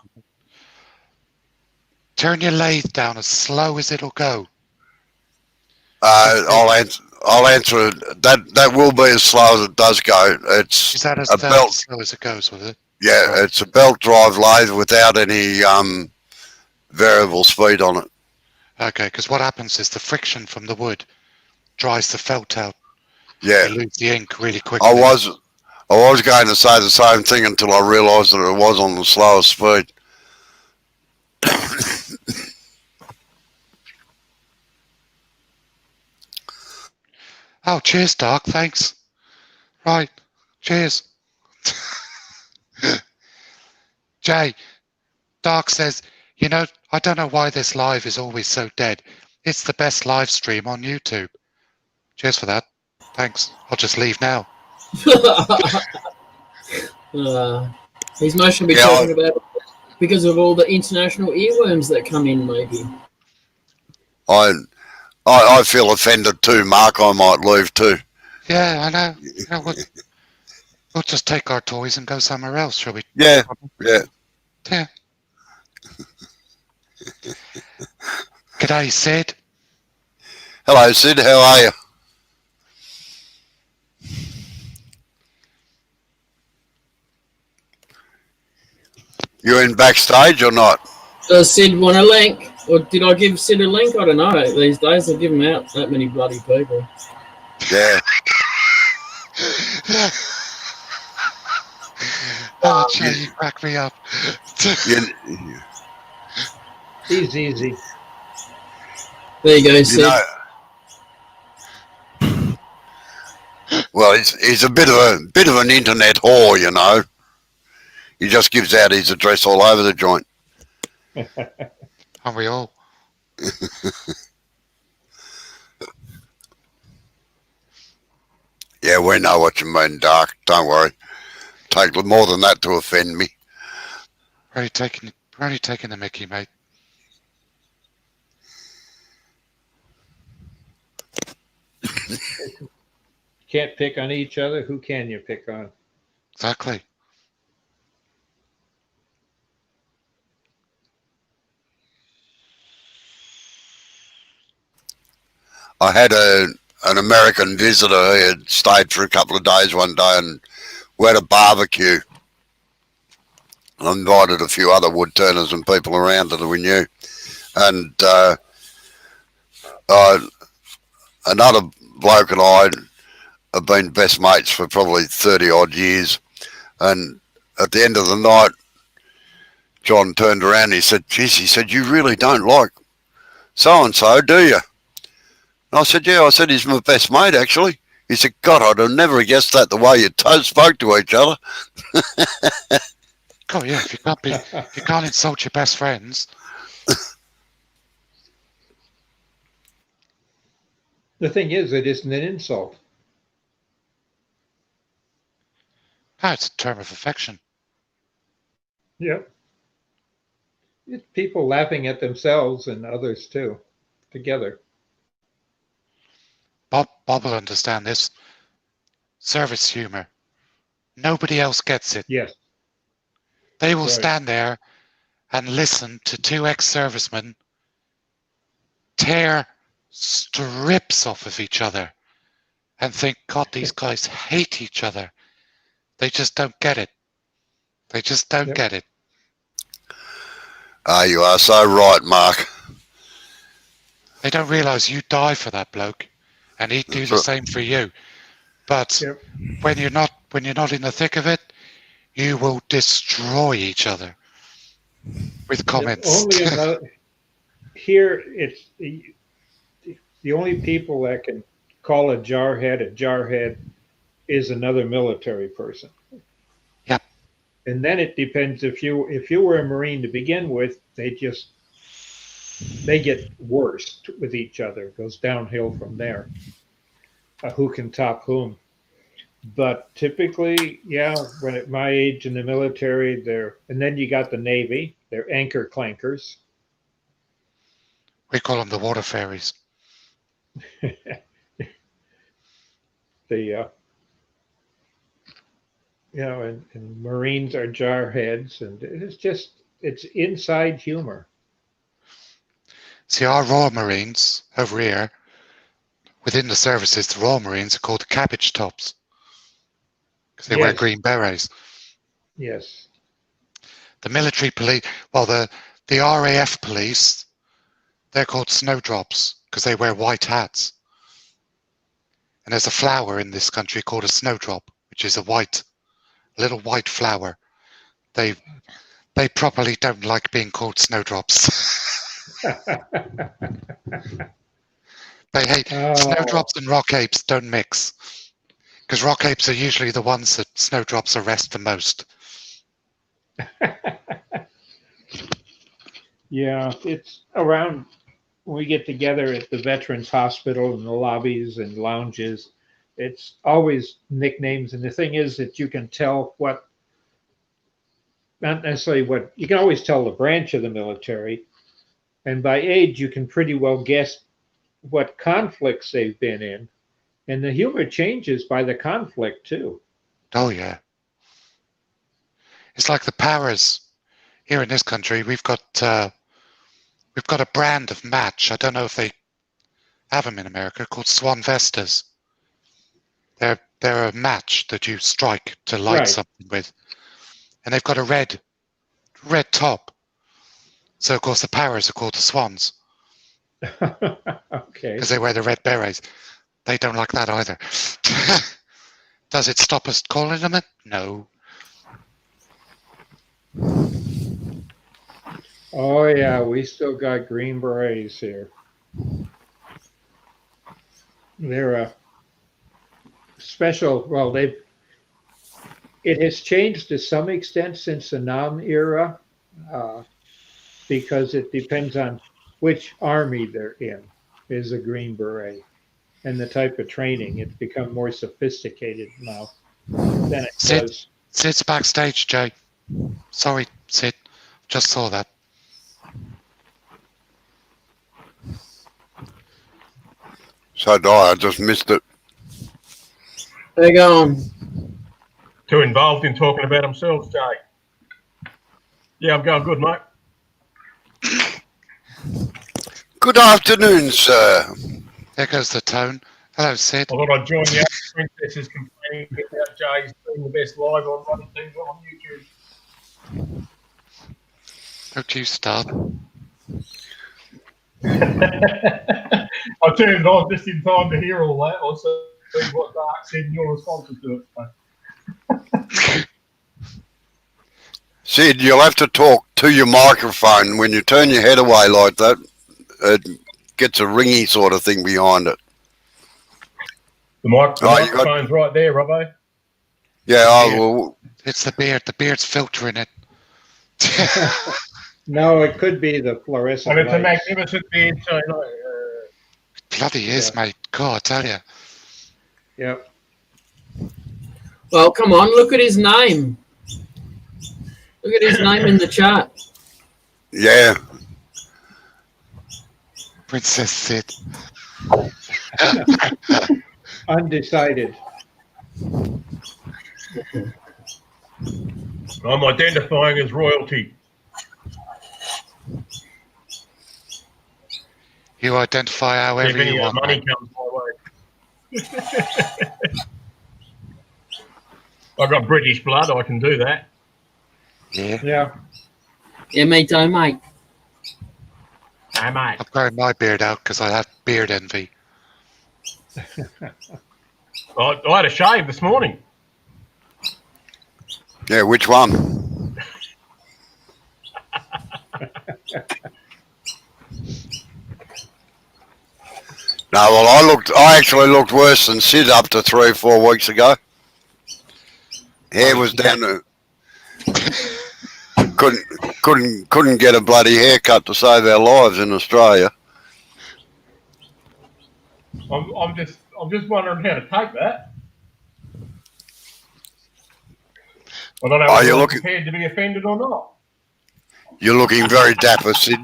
Turn your lathe down as slow as it'll go. I'll answer it. That will be as slow as it does go. It's Is that as a belt. slow as it goes, was it? Yeah, it's a belt drive lathe without any variable speed on it. Okay, because what happens is the friction from the wood dries the felt out. Yeah, You lose the ink really quickly. I was going to say the same thing until I realised that it was on the slowest speed. Oh, cheers, Doc. Thanks. Right. Cheers. Jay, Doc says You know, I don't know why this live is always so dead. It's the best live stream on YouTube. Cheers for that. Thanks. I'll just leave now. He's mostly Yeah, talking about because of all the international earworms that come in, maybe. I feel offended too, Mark. I might leave too. Yeah, I know. You know what? We'll just take our toys and go somewhere else, shall we? Yeah, yeah. Yeah. G'day, Sid. Hello, Sid. How are you? You in backstage or not? Does Sid want a link? Or did I give Sid a link? I don't know. These days they give them out that many bloody people. Yeah. Oh, Jay, you crack me up. You, He's easy. There you go, you Sid. know. Well, he's a bit of an internet whore, you know. He just gives out his address all over the joint. Aren't we all? Yeah, we know what you mean, Dark. Don't worry. Take more than that to offend me. We're only taking the mickey, mate. Can't pick on each other. Who can you pick on? Exactly. I had an American visitor. He had stayed for a couple of days one day, and we had a barbecue. I invited a few other wood turners and people around that we knew. And another bloke and I have been best mates for probably 30 odd years. And at the end of the night, John turned around and he said, geez, he said, you really don't like so-and-so, do you? And I said, yeah. I said, he's my best mate, actually. He said, God, I'd have never guessed that the way you spoke to each other. Oh yeah, if you can't insult your best friends. The thing is, it isn't an insult. No, it's a term of affection. Yep. It's people laughing at themselves and others too, together. Bob will understand this. Service humor. Nobody else gets it. Yes. They will Right. stand there and listen to two ex-servicemen tear strips off of each other and think, God, these guys hate each other. They just don't get it. They just don't get it. You are so right, Mark. They don't realise you die for that bloke, and he'd do the same for you. But when you're not in the thick of it, you will destroy each other with comments. Here, it's the only people that can call a jarhead is another military person. Yep. And then it depends if you were a Marine to begin with, they get worse with each other. It goes downhill from there. Who can top whom? But typically, when at my age in the military, and then you got the Navy, they're anchor clankers. We call them the water fairies. And Marines are jarheads, and it's inside humor. See, our Royal Marines over here, within the services, the Royal Marines are called the cabbage tops because they wear green berets. Yes. The military police, well, the RAF police, they're called snowdrops because they wear white hats. And there's a flower in this country called a snowdrop, which is a little white flower. They properly don't like being called snowdrops. They hate snowdrops and rock apes don't mix, because rock apes are usually the ones that snowdrops arrest the most. Yeah, it's around when we get together at the Veterans Hospital in the lobbies and lounges. It's always nicknames, and the thing is that you can tell what, not necessarily what, you can always tell the branch of the military, and by age you can pretty well guess what conflicts they've been in, and the humor changes by the conflict too. Oh yeah. It's like the powers here in this country. We've got a brand of match. I don't know if they have them in America called Swan Vestas. They're a match that you strike to light Right. something with, and they've got a red top. So of course the powers are called the Swans Okay. because they wear the red berets. They don't like that either. Does it stop us calling them it? No. Oh yeah, we still got Green Berets here. They're a special. Well, it has changed to some extent since the Nam era, because it depends on which army they're in. Is a Green Beret, and the type of training. It's become more sophisticated now than it Sid, was. Sid's backstage, Jay. Sorry, Sid. Just saw that. So did I just missed it. They're going. Too involved in talking about themselves, Jay. Yeah, I'm going good, mate. Good afternoon, sir. There goes the tone. Hello, Sid. I thought I'd join the other princesses complaining about Jay's being the best live on bloody things on YouTube. Don't you start. I turned it on just in time to hear all that. I'll see what Dark said in your response to it. Sid, you'll have to talk to your microphone. When you turn your head away like that, it gets a ringy sort of thing behind it. The Oh, you got- microphone's right there, Robbo. Yeah, well, It's the beard. The beard's filtering it. No, it could be the fluorescent And it's a lights. magnificent beard, so Bloody is, Yeah. mate. God, I tell you. Yep. Well, come on, look at his name. Look at his name in the chat. yeah. Princess Sid. Undecided. I'm identifying as royalty. You identify If however any you want, money mate. comes my way. I've got British blood, I can do that. Yeah. Yeah. Yeah, me too, mate. Hey, mate. I'm growing my beard out because I have beard envy. I had a shave this morning. Yeah, which one? No, well, I actually looked worse than Sid up to 3 or 4 weeks ago. Hair was down to, couldn't get a bloody haircut to save our lives in Australia. I'm just wondering how to take that. I don't know Are if you I'm looking- prepared to be offended or not. You're looking very dapper, Sid.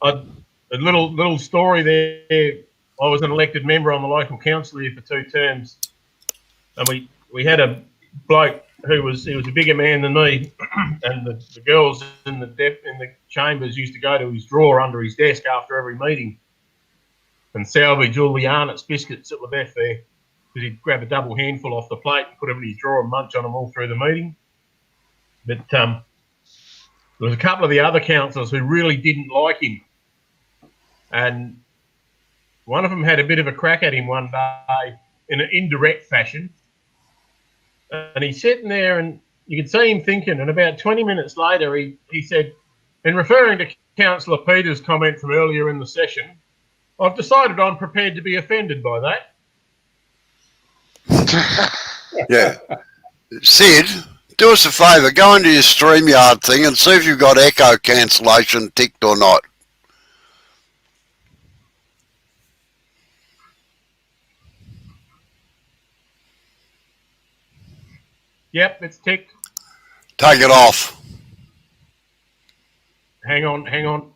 A little story there. I was an elected member on the local council here for 2 terms, and we had a bloke he was a bigger man than me, and the girls in the chambers used to go to his drawer under his desk after every meeting and salvage all the Arnott's biscuits that were left there, because he'd grab a double handful off the plate and put them in his drawer and munch on them all through the meeting. But there was a couple of the other councillors who really didn't like him, and one of them had a bit of a crack at him one day in an indirect fashion. And he's sitting there and you could see him thinking, and about 20 minutes later he said, in referring to Councillor Peters' comment from earlier in the session, I've decided I'm prepared to be offended by that. Yeah. Sid, Do us a favour, go into your StreamYard thing and see if you've got echo cancellation ticked or not. Yep, it's ticked. Take it off. Hang on.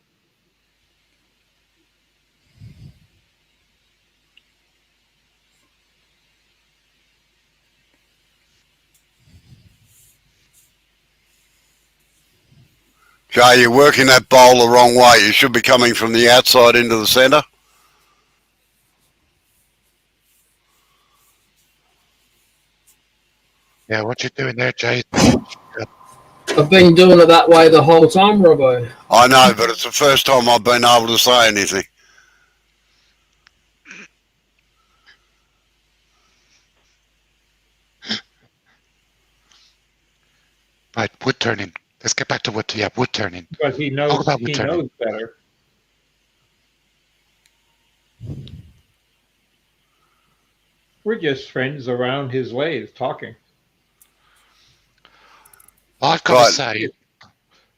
Jay, you're working that bowl the wrong way. You should be coming from the outside into the centre. Yeah, what you doing there, Jay? I've been doing it that way the whole time, Robbo. I know, but it's the first time I've been able to say anything. Right, wood turning. Let's get back to wood. Yeah, wood turning. Because he knows, Talk about wood he turning. knows better. We're just friends around his lathe talking. I've got Right. to say,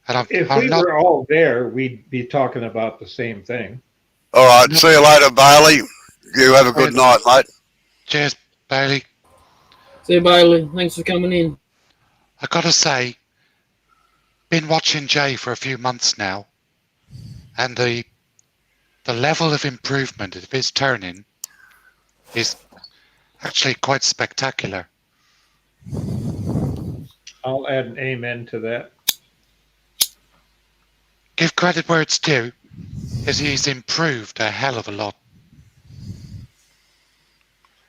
and If I'm we not. were all there, we'd be talking about the same thing. All right, see you later, Bailey. You have a good night, mate. Cheers, Bailey. See you, Bailey. Thanks for coming in. I got to say, been watching Jay for a few months now, and the level of improvement of his turning is actually quite spectacular. I'll add an amen to that. Give credit where it's due, is he's improved a hell of a lot.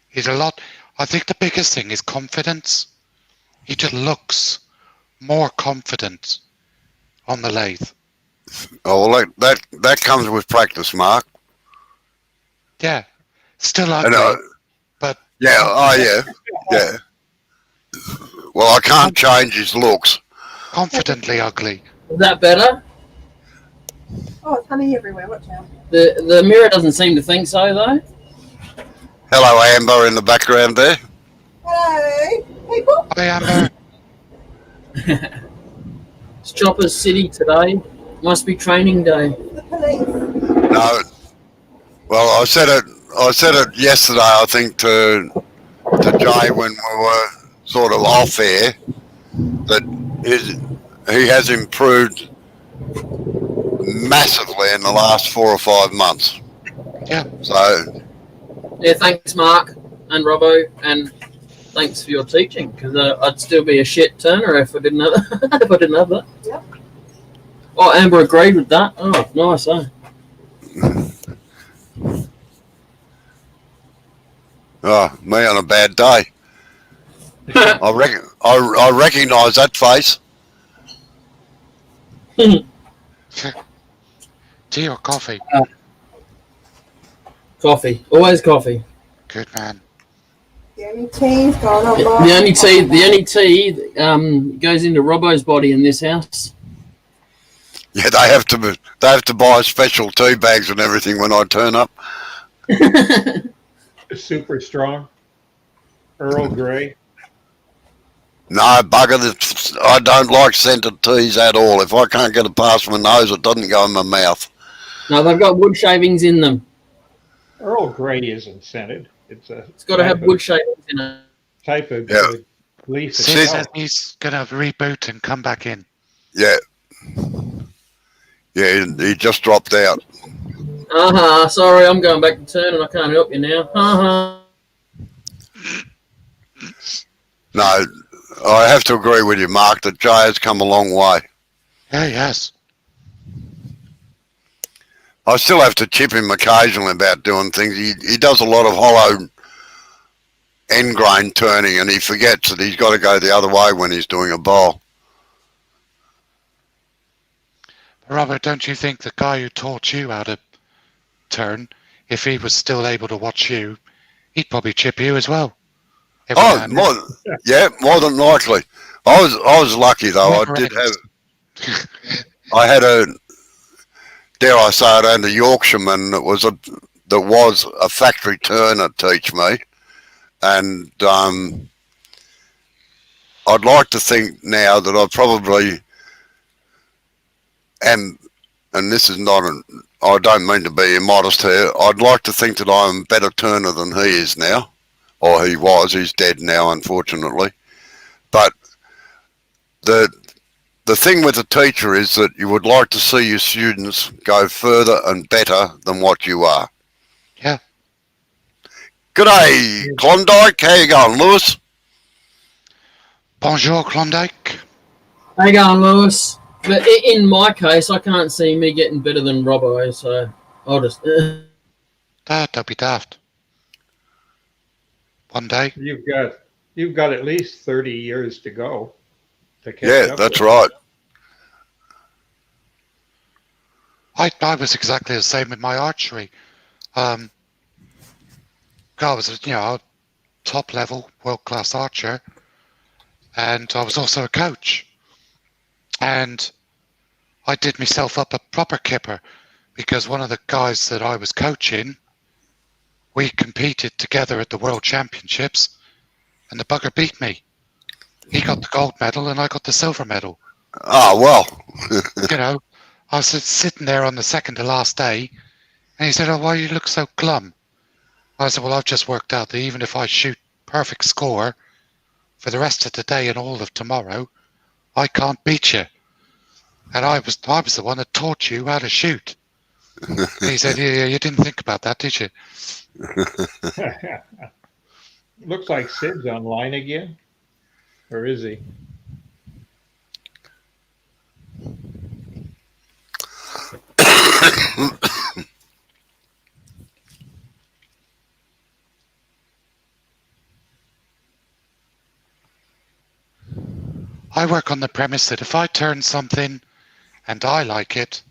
He's a lot. I think the biggest thing is confidence. He just looks more confident on the lathe. Oh, well, that comes with practice, Mark. Yeah, still And, ugly, but yeah, oh yeah, yeah. Well, I can't change his looks. confidently ugly. Is that better? Oh, it's honey everywhere. Watch out. The mirror doesn't seem to think so, though. Hello, Amber, in the background there. Hello, people. Hi, Amber. It's Choppers City today. Must be training day. The police. No, well, I said it yesterday. I think to Jay when we were sort of off air that he has improved massively in the last 4 or 5 months. Yeah. So Yeah, thanks, Mark and Robbo, and thanks for your teaching. Because I'd still be a shit turner if I didn't have if I didn't have that. Yep. Oh, Amber agreed with that. Oh, nice, eh? oh, me on a bad day. I recognise that face. Tea or coffee? Coffee, always coffee. Good man. The only tea's going on. The only tea goes into Robbo's body in this house. Yeah, they have to buy special tea bags and everything when I turn up. Super strong. Earl Grey. No, bugger, I don't like scented teas at all. If I can't get it past my nose, it doesn't go in my mouth. No, they've got wood shavings in them. Earl Grey isn't scented. It's got to have wood shavings in it. type of Yeah. leaf. Sid Sid- says he's gonna reboot and come back in. Yeah. Yeah, he just dropped out. Sorry, I'm going back to turn and I can't help you now. No, I have to agree with you, Mark, that Jay has come a long way. Yeah, yes. I still have to chip him occasionally about doing things. He does a lot of hollow end grain turning, and he forgets that he's got to go the other way when he's doing a bowl. Robert, don't you think the guy who taught you how to turn, if he was still able to watch you, he'd probably chip you as well? Every now Oh, and then. more than likely. I was lucky though. I did have. I had a, dare I say it, and a Yorkshireman that was a factory turner teach me, and I'd like to think now that I probably am, and this is not I don't mean to be immodest here. I'd like to think that I'm a better turner than he is now, or he was. He's dead now, unfortunately. But the thing with a teacher is that you would like to see your students go further and better than what you are. Yeah. G'day, Klondike. How you going, Lewis? Bonjour, Klondike. How you going, Lewis? But in my case, I can't see me getting better than Robbo, so I'll just. Don't be daft. One day. You've got at least 30 years to go to catch Yeah, up that's with right. I was exactly the same with my archery. I was, a top level, world class archer, and I was also a coach. And I did myself up a proper kipper because one of the guys that I was coaching, we competed together at the World Championships, and the bugger beat me. He got the gold medal, and I got the silver medal. Oh, well. I was sitting there on the second to last day, and he said, "Oh, why you look so glum?" I said, "Well, I've just worked out that even if I shoot perfect score for the rest of the day and all of tomorrow, I can't beat you. And I was the one that taught you how to shoot." He said, "Yeah, you didn't think about that, did you?" it. Looks like Sid's online again. Or is he? I work on the premise that if I turn something and I like it,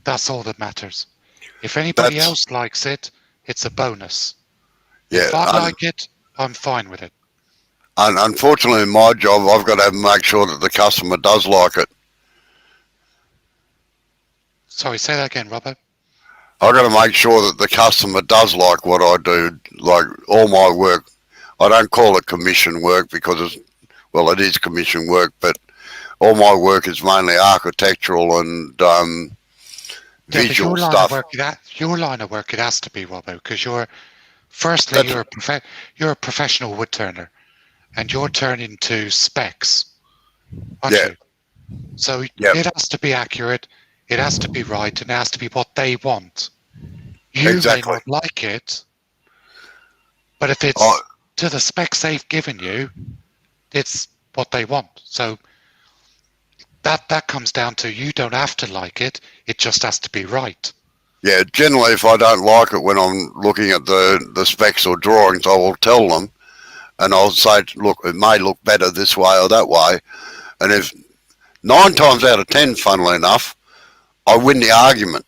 that's all that matters. If anybody else likes it, it's a bonus. Yeah, if I like it, I'm fine with it. And unfortunately, in my job, I've got to make sure that the customer does like it. Sorry, say that again, Robert. I've got to make sure that the customer does like what I do, like all my work. I don't call it commission work because it is commission work, but all my work is mainly architectural and visual stuff. Your line of work, it has to be, Robbo, because you're a professional wood turner, and you're turning to specs, aren't you? So it has to be accurate, it has to be right, and it has to be what they want. You may not like it, but if it's to the specs they've given you, it's what they want. So that comes down to you don't have to like it, it just has to be right. Yeah, generally if I don't like it when I'm looking at the specs or drawings, I will tell them and I'll say, look, it may look better this way or that way. And if 9 times out of 10, funnily enough, I win the argument.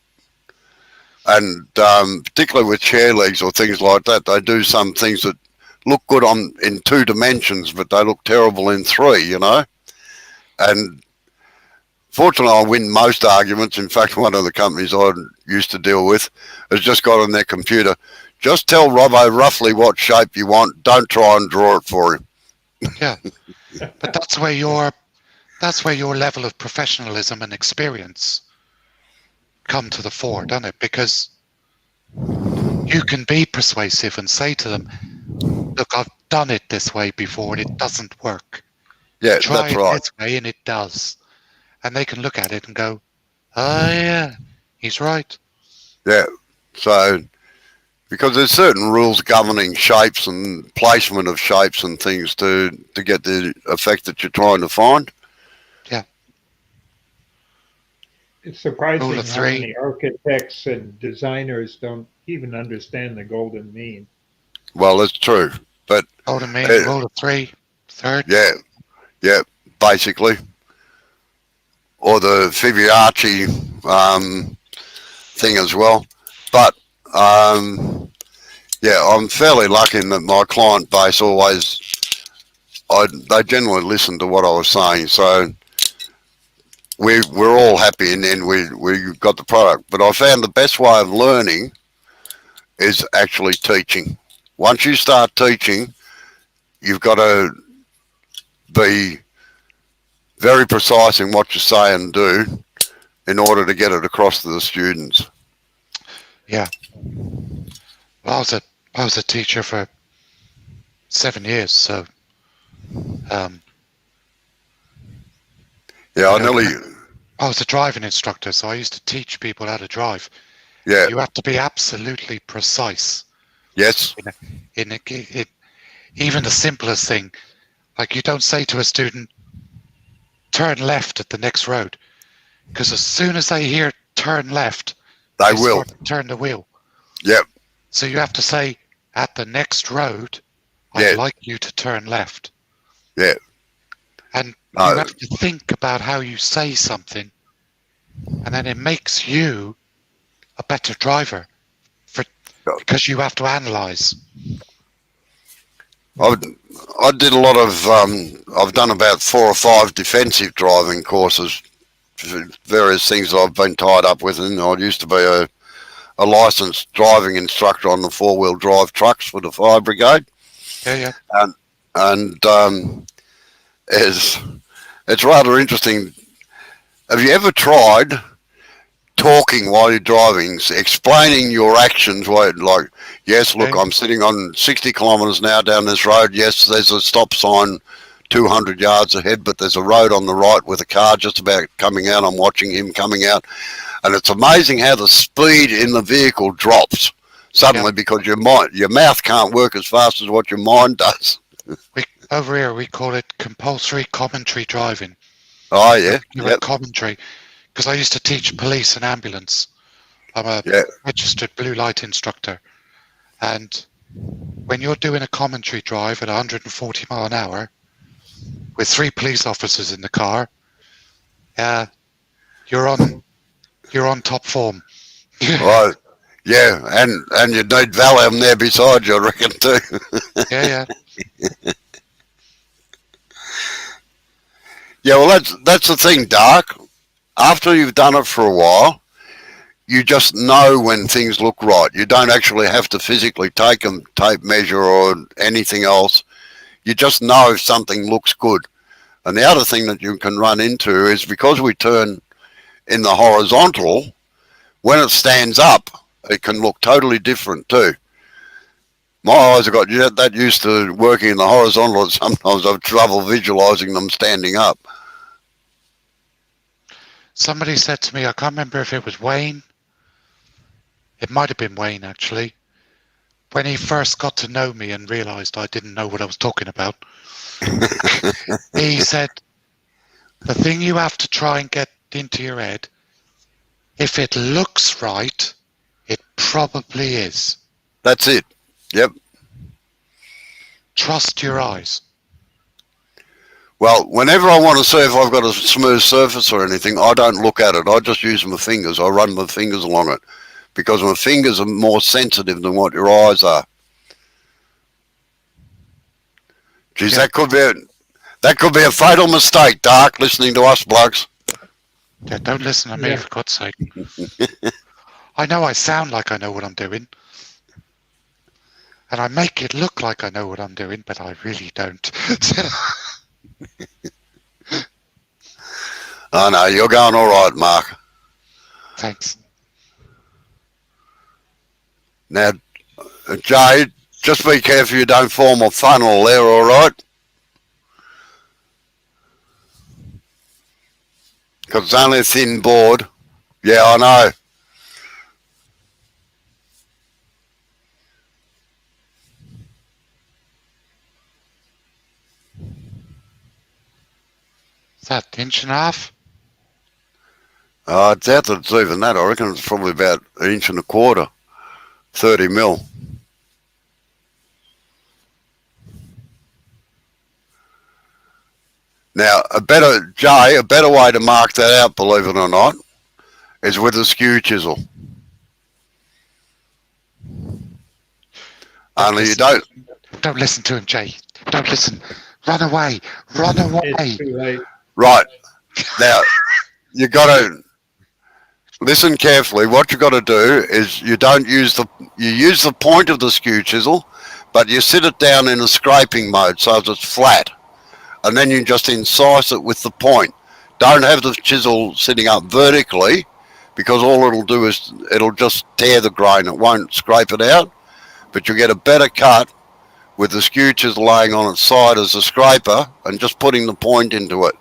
And particularly with chair legs or things like that, they do some things that look good in 2 dimensions, but they look terrible in 3, And fortunately, I win most arguments. In fact, one of the companies I used to deal with has just got on their computer, just tell Robbo roughly what shape you want. Don't try and draw it for him. Yeah, but that's where your level of professionalism and experience come to the fore, doesn't it? Because you can be persuasive and say to them, "Look, I've done it this way before and it doesn't work. Yeah, Try that's it right. this way and it does." And they can look at it and go, "Oh yeah, he's right." Yeah, so because there's certain rules governing shapes and placement of shapes and things to get the effect that you're trying to find. Yeah. It's surprising Rule of how 3. many architects and designers don't even understand the golden mean. Well, that's true, but Golden mean, rule of 3, third. Yeah, basically, or the Fibonacci thing as well. But I'm fairly lucky in that my client base they generally listen to what I was saying, so we're all happy, and then we got the product. But I found the best way of learning is actually teaching. Once you start teaching, you've got to be very precise in what you say and do in order to get it across to the students. Yeah. Well, I was a teacher for 7 years, so Yeah, I You know, nearly. I was a driving instructor, so I used to teach people how to drive. Yeah. You have to be absolutely precise Yes. in even the simplest thing. Like, you don't say to a student, turn left at the next road, because as soon as they hear turn left, They will. start to turn the wheel. Yep. So you have to say, at the next road, Yeah. I'd like you to turn left. Yeah. And No. you have to think about how you say something, and then it makes you a better driver because you have to analyze. I did a lot of, I've done about 4 or 5 defensive driving courses, various things that I've been tied up with, and I used to be a licensed driving instructor on the 4-wheel drive trucks for the fire brigade. Yeah. And it's rather interesting. Have you ever tried talking while you're driving, explaining your actions? Like, yes, look, Okay. I'm sitting on 60 kilometres an hour down this road. Yes, there's a stop sign 200 yards ahead, but there's a road on the right with a car just about coming out. I'm watching him coming out. And it's amazing how the speed in the vehicle drops suddenly because your mouth can't work as fast as what your mind does. Over here, we call it compulsory commentary driving. Oh, yeah. You're a commentary. Because I used to teach police and ambulance. I'm a registered blue light instructor. And when you're doing a commentary drive at 140 mile an hour with 3 police officers in the car, you're on top form. Right. Yeah, and you need Valham there beside you, I reckon, too. Yeah. Yeah, well, that's the thing, Dark. After you've done it for a while, you just know when things look right. You don't actually have to physically take a tape measure or anything else. You just know if something looks good. And the other thing that you can run into is because we turn in the horizontal, when it stands up, it can look totally different too. My eyes have got that used to working in the horizontal, and sometimes I've trouble visualising them standing up. Somebody said to me, I can't remember if it was Wayne. It might have been Wayne, actually. When he first got to know me and realised I didn't know what I was talking about, he said, the thing you have to try and get into your head, if it looks right, it probably is. That's it. Yep. Trust your eyes. Well, whenever I want to see if I've got a smooth surface or anything, I don't look at it. I just use my fingers. I run my fingers along it because my fingers are more sensitive than what your eyes are. Geez, that could be a fatal mistake, Dark, listening to us blokes. Yeah, don't listen to me, for God's sake. I know I sound like I know what I'm doing. And I make it look like I know what I'm doing, but I really don't. Oh, no, you're going all right, Mark. Thanks. Now, Jay, just be careful you don't form a funnel there, all right? Because it's only a thin board. Yeah, I know. Is that inch and a half? I doubt that it's even that. I reckon it's probably about 1.25 inches, 30 mil. Now, a better way to mark that out, believe it or not, is with a skew chisel. Only you don't. Don't listen to him, Jay. Don't listen. Run away. Run away. It's too late. Right. Now, you got to listen carefully. What you got to do is you use the point of the skew chisel, but you sit it down in a scraping mode so that it's flat. and then you just incise it with the point. Don't have the chisel sitting up vertically, because all it'll do is it'll just tear the grain. It won't scrape it out, but you'll get a better cut with the skew chisel laying on its side as a scraper and just putting the point into it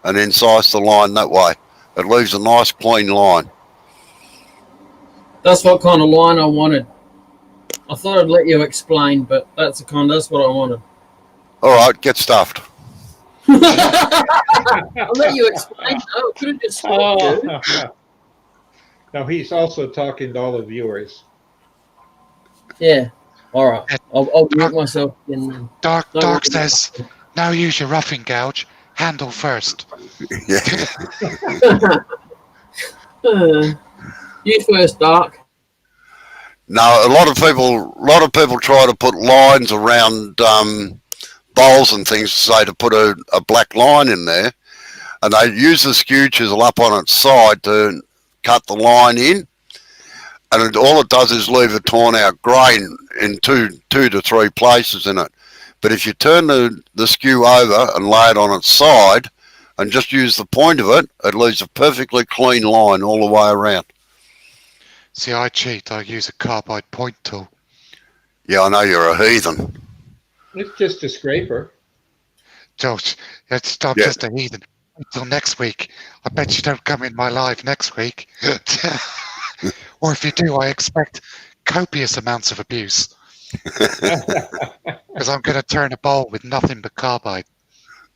and incise the line that way. It leaves a nice clean line. That's what kind of line I wanted. I thought I'd let you explain, but that's what I wanted. All right, get stuffed. I'll let you explain. No, could have just stopped you. Oh. Now he's also talking to all the viewers. Yeah. All right. I'll mute myself. Dark says, now use your roughing gouge. Handle first. Yeah. You first, Dark. No, a lot of people try to put lines around bowls and things, say to put a black line in there, and they use the skew chisel up on its side to cut the line in, and all it does is leave a torn out grain in two to three places in it. But if you turn the skew over and lay it on its side and just use the point of it, it leaves a perfectly clean line all the way around. See, I cheat. I use a carbide point tool. Yeah, I know you're a heathen. It's just a scraper. George, I'm just a heathen. Until next week. I bet you don't come in my live next week. Or if you do, I expect copious amounts of abuse. Because I'm going to turn a bowl with nothing but carbide.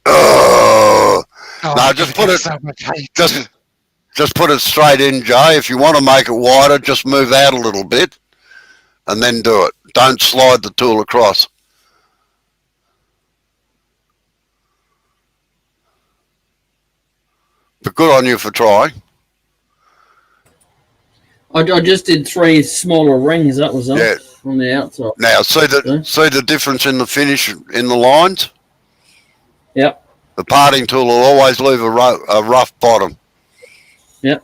Oh, Oh, no, I'm just gonna put get it. so much hate. Just put it straight in, Jay. If you want to make it wider, just move out a little bit and then do it. Don't slide the tool across. But good on you for trying. I just did 3 smaller rings. That was all Yeah. on the outside. Now, see the difference in the finish in the lines? Yep. The parting tool will always leave a rough bottom. Yep.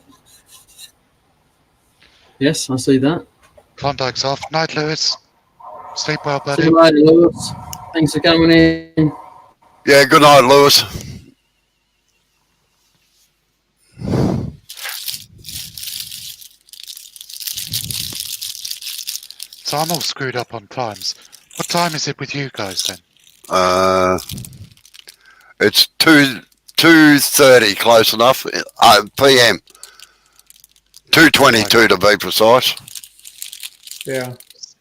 Yes, I see that. Klondike's off. Night, Lewis. Sleep well, See buddy. you later, Lewis. Thanks for coming in. Yeah, good night, Lewis. So I'm all screwed up on times. What time is it with you guys then? It's 2:30, close enough. PM. 2:22 to be precise. Yeah.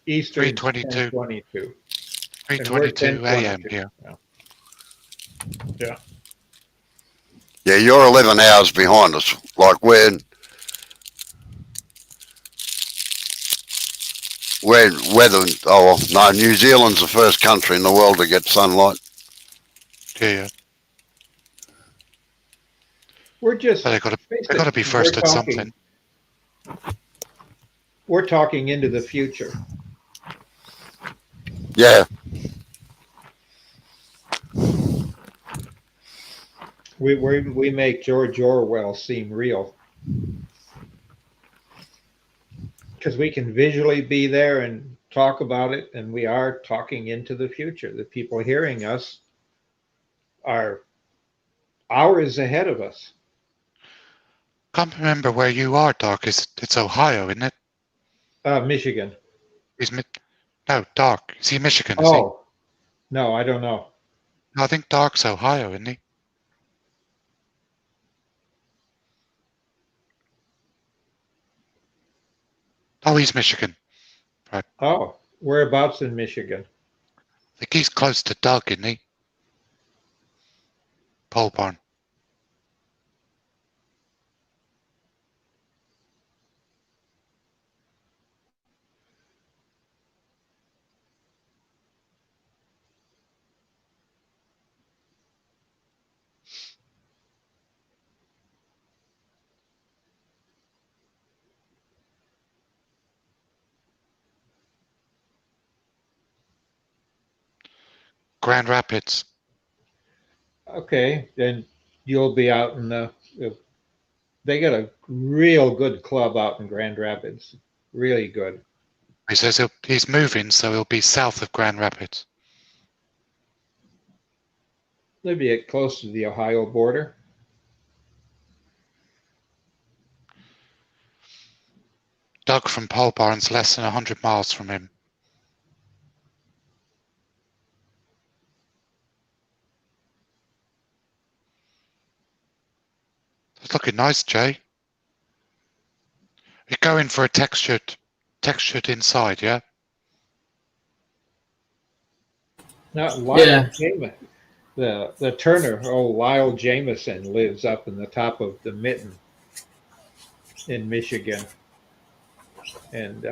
Eastern 3:22. 22. 3:22 a.m. here. Yeah. Yeah, you're 11 hours behind us. Like New Zealand's the first country in the world to get sunlight. Yeah. We're just. But they got to be first at something. We're talking into the future. Yeah. We make George Orwell seem real. Because we can visually be there and talk about it, and we are talking into the future. The people hearing us are hours ahead of us. Can't remember where you are, Doc. It's Ohio, isn't it? Michigan. No, Doc. Is he Michigan? Is Oh, no, I don't know. he? No, I think Doc's Ohio, isn't he? Oh, he's Michigan. Right. Oh, whereabouts in Michigan? I think he's close to Doug, isn't he? Pole barn. Grand Rapids. Okay, then you'll be out in the. They got a real good club out in Grand Rapids. Really good. He says he's moving, so he'll be south of Grand Rapids. They'd be close to the Ohio border. Doug from Pole Barn's less than 100 miles from him. It's looking nice, Jay. You're going for a textured inside, yeah? Not Lyle Jameson. The Turner, Lyle Jameson lives up in the top of the Mitten in Michigan. And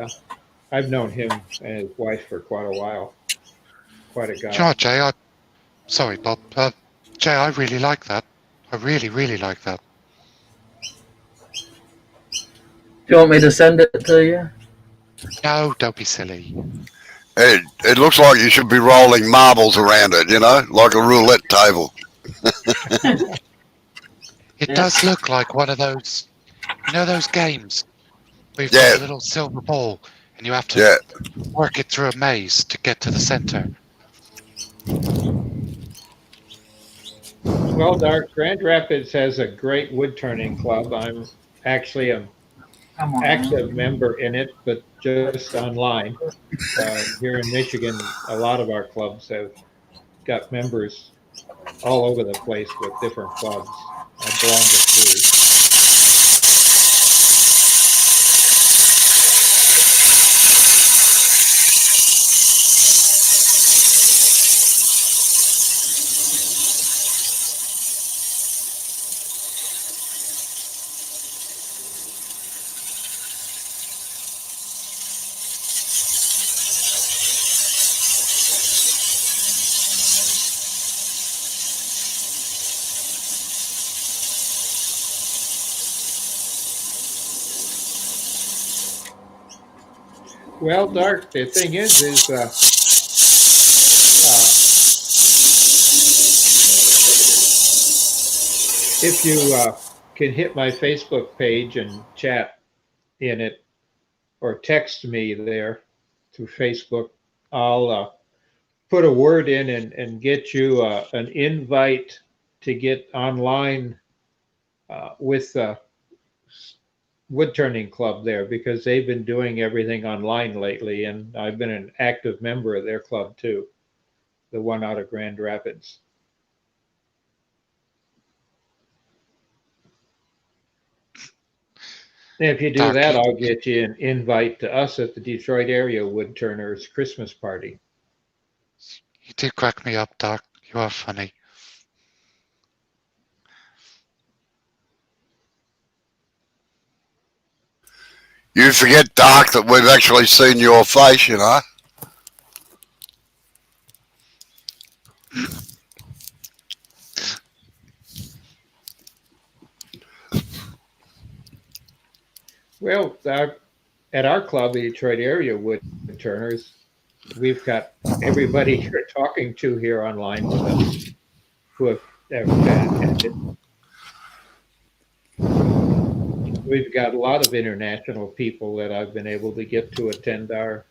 I've known him and his wife for quite a while. Quite a guy. Do you know what, Jay? Sorry, Bob. Jay, I really like that. I really, really like that. Do you want me to send it to you? No, don't be silly. It looks like you should be rolling marbles around it, you know, like a roulette table. It does look like one of those, those games where you've Yeah. got a little silver ball and you have to work it through a maze to get to the center. Well, Grand Rapids has a great wood turning club. I'm actually an active member in it, but just online. Here in Michigan, a lot of our clubs have got members all over the place with different clubs. I belong to 3. Well, Dark, the thing is if you can hit my Facebook page and chat in it or text me there through Facebook, I'll put a word in and get you an invite to get online with the wood turning club there, because they've been doing everything online lately, and I've been an active member of their club too, the one out of Grand Rapids. And if you do that, I'll get you an invite to us at the Detroit area wood turners Christmas party. You do crack me up, Doc. You are funny. You forget, Doc, that we've actually seen your face, you know. Well, at our club, the Detroit area wood turners, we've got everybody you're talking to here online with us who have attended. We've got a lot of international people that I've been able to get to attend our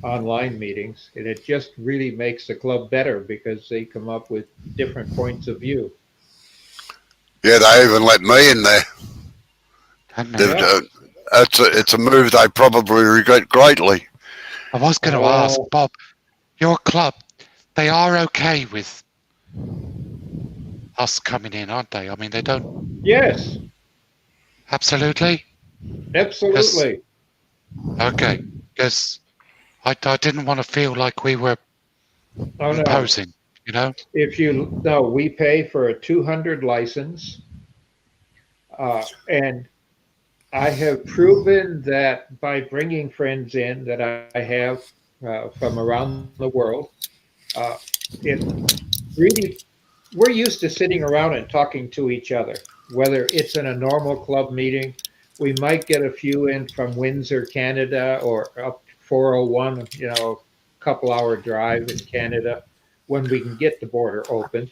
online meetings, and it just really makes the club better because they come up with different points of view. Yeah, they even let me in there. It's a move they probably regret greatly. I was going to ask, Bob, your club, they are okay with us coming in, aren't they? I mean, they don't... Yes. Absolutely? Absolutely. Okay, because I didn't want to feel like we were imposing, you know? We pay for a 200 license, and I have proven that by bringing friends in that I have from around the world, it really, we're used to sitting around and talking to each other, whether it's in a normal club meeting. We might get a few in from Windsor, Canada, or up 401, a couple hour drive in Canada when we can get the border open.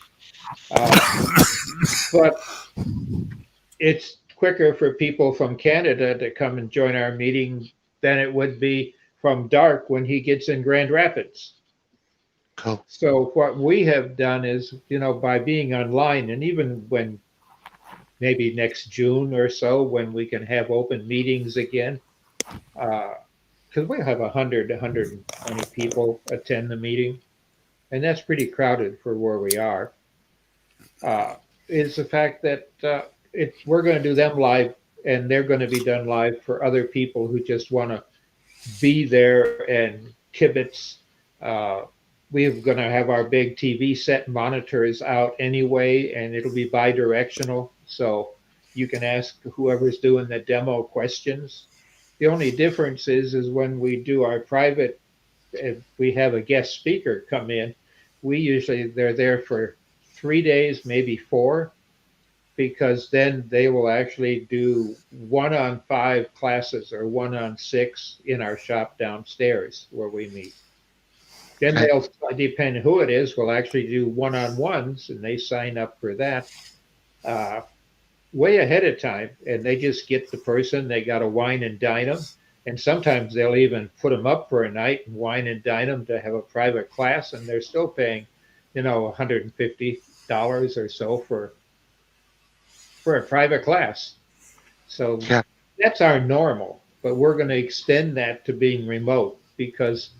But it's quicker for people from Canada to come and join our meeting than it would be from Dark when he gets in Grand Rapids. Cool. So what we have done is, by being online, and even when maybe next June or so, when we can have open meetings again, because we have 120 people attend the meeting, and that's pretty crowded for where we are, is the fact that we're going to do them live, and they're going to be done live for other people who just want to be there and kibitz. We're going to have our big TV set monitors out anyway, and it'll be bi-directional, so you can ask whoever's doing the demo questions. The only difference is when we do our private, if we have a guest speaker come in, they're there for 3 days, maybe 4, because then they will actually do 1-on-5 classes or 1-on-6 in our shop downstairs where we meet. Then they'll, depending who it is, will actually do 1-on-1s, and they sign up for that way ahead of time, and they just get the person. They got to wine and dine them, and sometimes they'll even put them up for a night and wine and dine them to have a private class, and they're still paying, $150 or so for a private class. So that's our normal, but we're going to extend that to being remote, because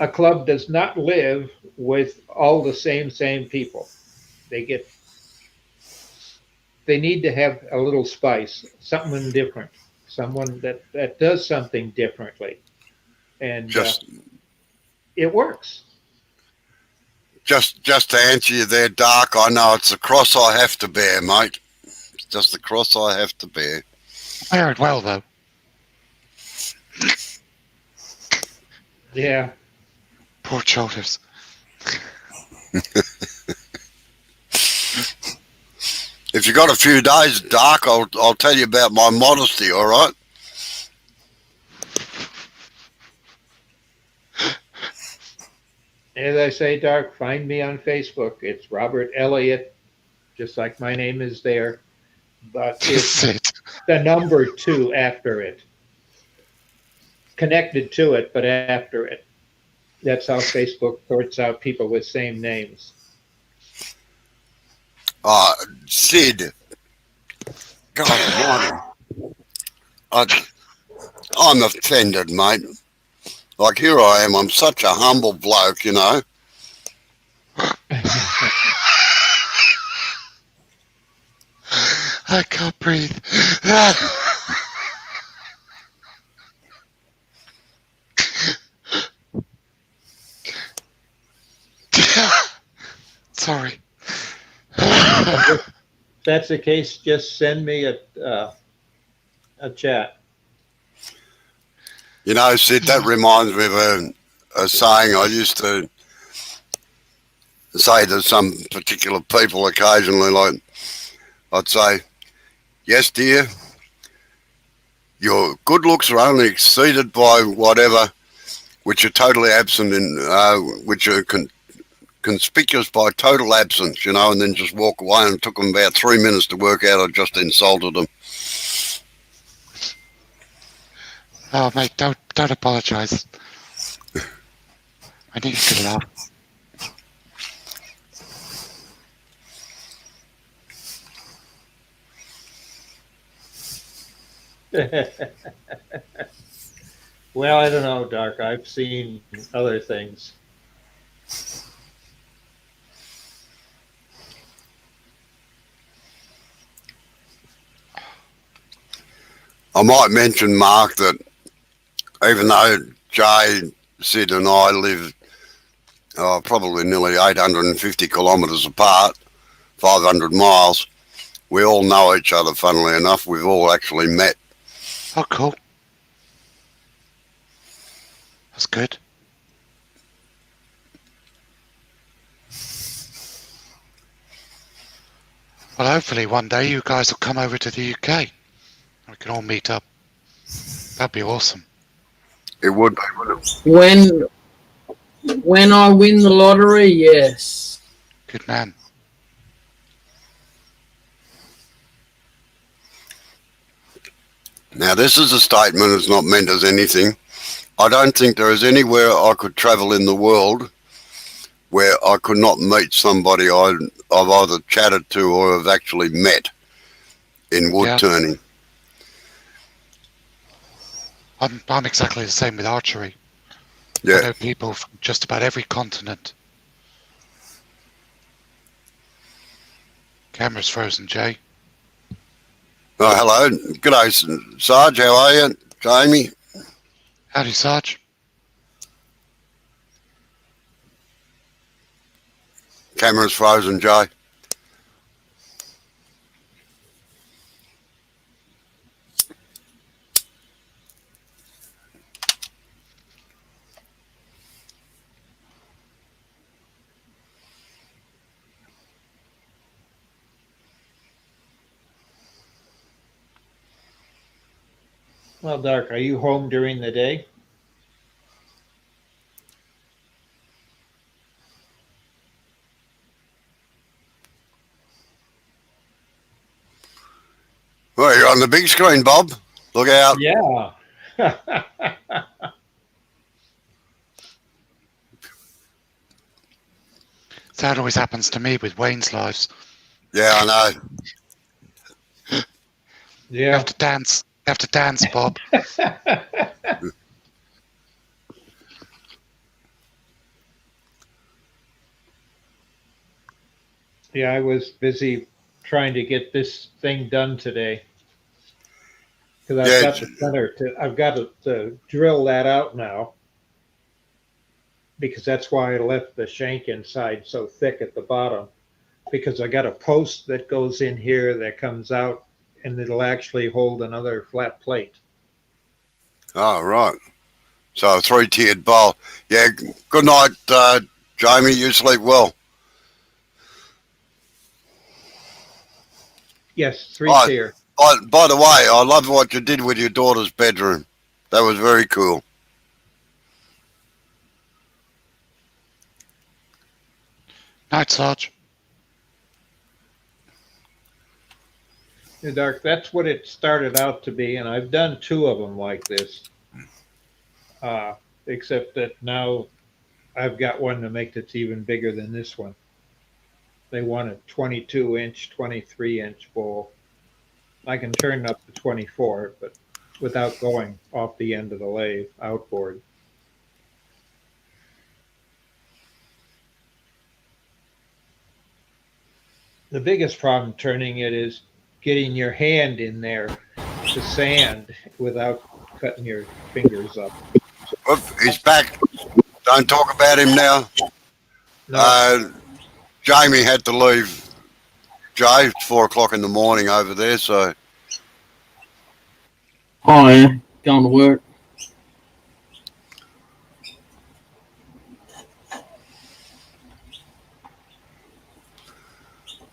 a club does not live with all the same people. They need to have a little spice, something different, someone that does something differently, and it works. Just to answer you there, Dark, I know it's the cross I have to bear, mate. It's just the cross I have to bear. Bear it well, though. Yeah. Poor shoulders. If you got a few days, Dark, I'll tell you about my modesty, all right? As I say, Dark, find me on Facebook. It's Robert Elliott, just like my name is there, but it's the number 2 after it. Connected to it, but after it. That's how Facebook sorts out people with same names. Sid. God almighty. I'm offended, mate. Like, here I am. I'm such a humble bloke, I can't breathe. Sorry. If that's the case, just send me a chat. Sid, that reminds me of a saying I used to say to some particular people occasionally. Like, I'd say, yes, dear, your good looks are only exceeded by whatever, which are totally absent in, which are conspicuous by total absence, and then just walk away, and it took them about 3 minutes to work out I just insulted them. Oh, mate, don't apologise. I need a good laugh. Well, I don't know, Dark. I've seen other things. I might mention, Mark, that even though Jay, Sid and I live probably nearly 850 kilometres apart, 500 miles, we all know each other, funnily enough. We've all actually met. Oh, cool. That's good. Well, hopefully one day you guys will come over to the UK. We can all meet up. That'd be awesome. It would be, wouldn't it? When I win the lottery, yes. Good man. Now, this is a statement. It's not meant as anything. I don't think there is anywhere I could travel in the world where I could not meet somebody I've either chatted to or have actually met in wood Yeah. turning. I'm exactly the same with archery. I Yeah. know people from just about every continent. Camera's frozen, Jay. Oh, hello. G'day, Sarge. How are you? Jamie? Howdy, Sarge. Camera's frozen, Jay. Well, Dark, are you home during the day? Well, you're on the big screen, Bob. Look out. Yeah. That always happens to me with Wayne's Lives. Yeah, I know. You Yeah. have to dance. You have to dance, Bob. Yeah, I was busy trying to get this thing done today. Because I've Yeah. got the center I've got to drill that out now. Because that's why I left the shank inside so thick at the bottom. Because I got a post that goes in here that comes out and it'll actually hold another flat plate. Oh, right. So a 3-tiered bowl. Yeah, good night, Jamie. You sleep well. Yes, three Oh, tier. by the way, I love what you did with your daughter's bedroom. That was very cool. Night, Sarge. Yeah, Dark, that's what it started out to be, and I've done 2 of them like this. Except that now I've got one to make that's even bigger than this one. They want a 22-inch, 23-inch bowl. I can turn it up to 24, but without going off the end of the lathe outboard. The biggest problem turning it is getting your hand in there to sand without cutting your fingers up. Oop, he's back. Don't talk about him now. No, Jamie had to leave. Jay, it's 4 o'clock in the morning over there, so Oh yeah, going to work.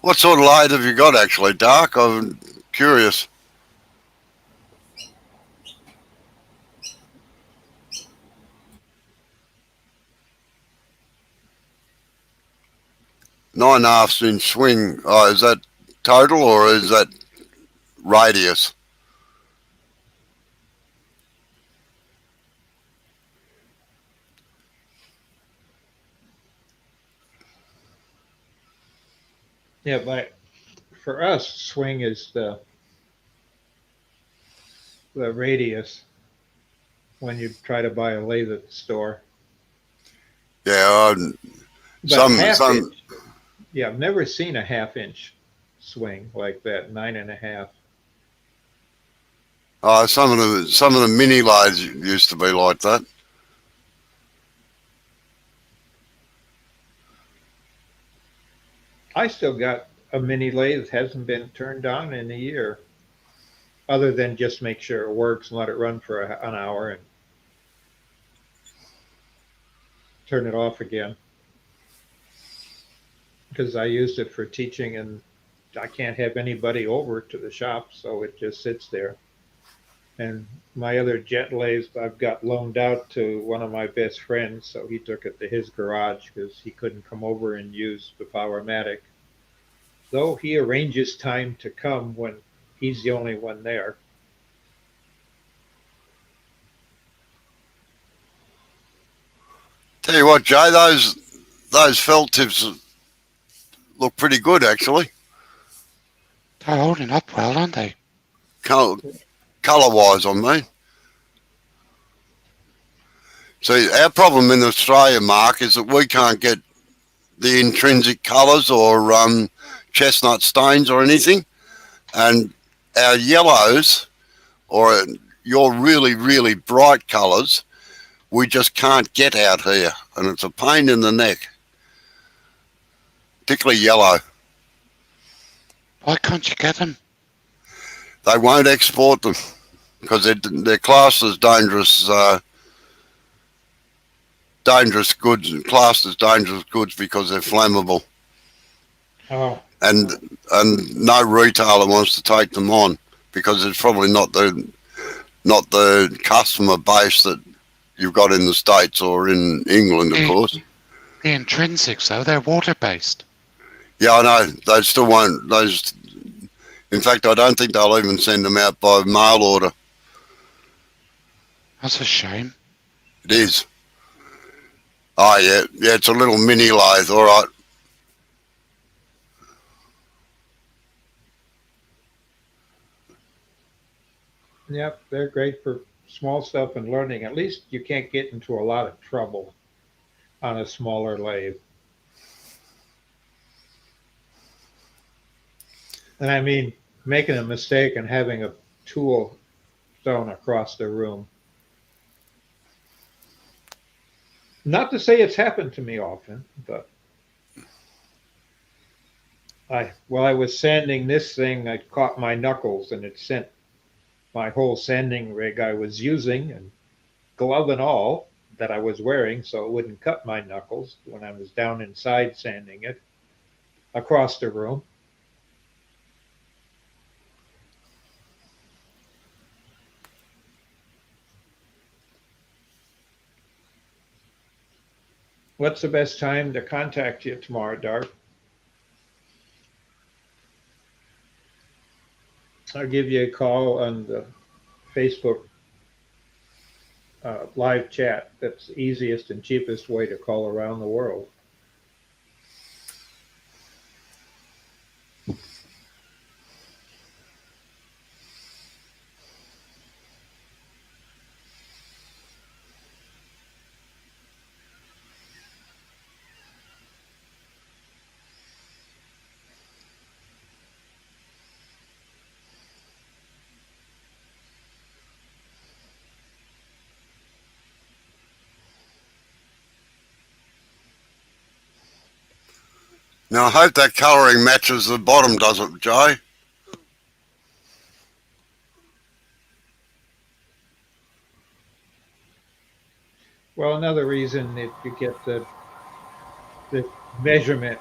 what sort of lathe have you got actually, Dark? I'm curious. Nine and a half inch swing. Oh, is that total or is that radius? yeah, but for us, swing is the radius when you try to buy a lathe at the store. Yeah, But some. inch, yeah, I've never seen a 1/2 inch swing like that, 9.5. Some of the mini lathes used to be like that. I still got a mini lathe that hasn't been turned on in a year, other than just make sure it works and let it run for an hour and turn it off again. Because I used it for teaching and I can't have anybody over to the shop, so it just sits there. And my other jet lathes I've got loaned out to one of my best friends, so he took it to his garage because he couldn't come over and use the Powermatic. Though he arranges time to come when he's the only one there. Tell you what, Jay, those those felt tips look pretty good, actually. They're holding up well, aren't they? Colour-wise, I mean. See, our problem in Australia, Mark, is that we can't get the intrinsic colours or chestnut stains or anything. And our yellows or your really, really bright colours, we just can't get out here. And it's a pain in the neck, particularly yellow. Why can't you get them? They won't export them because they're classed as dangerous classed as dangerous goods because they're flammable. Oh, And no retailer wants to take them on because it's probably not the customer base that you've got in the States or in England, of course. The intrinsics, though, they're water-based. Yeah, I know. They still won't. In fact, I don't think they'll even send them out by mail order. That's a shame. It is. Oh, yeah. Yeah, it's a little mini lathe, all right. yep, they're great for small stuff and learning. At least you can't get into a lot of trouble on a smaller lathe. And I mean, making a mistake and having a tool thrown across the room. Not to say it's happened to me often, but while I was sanding this thing, I caught my knuckles and it sent my whole sanding rig I was using and glove and all that I was wearing so it wouldn't cut my knuckles when I was down inside sanding it across the room. What's the best time to contact you tomorrow, Dart? I'll give you a call on the Facebook live chat. That's the easiest and cheapest way to call around the world. Now, I hope that colouring matches the bottom, does it, Joe? Well, another reason that you get the measurement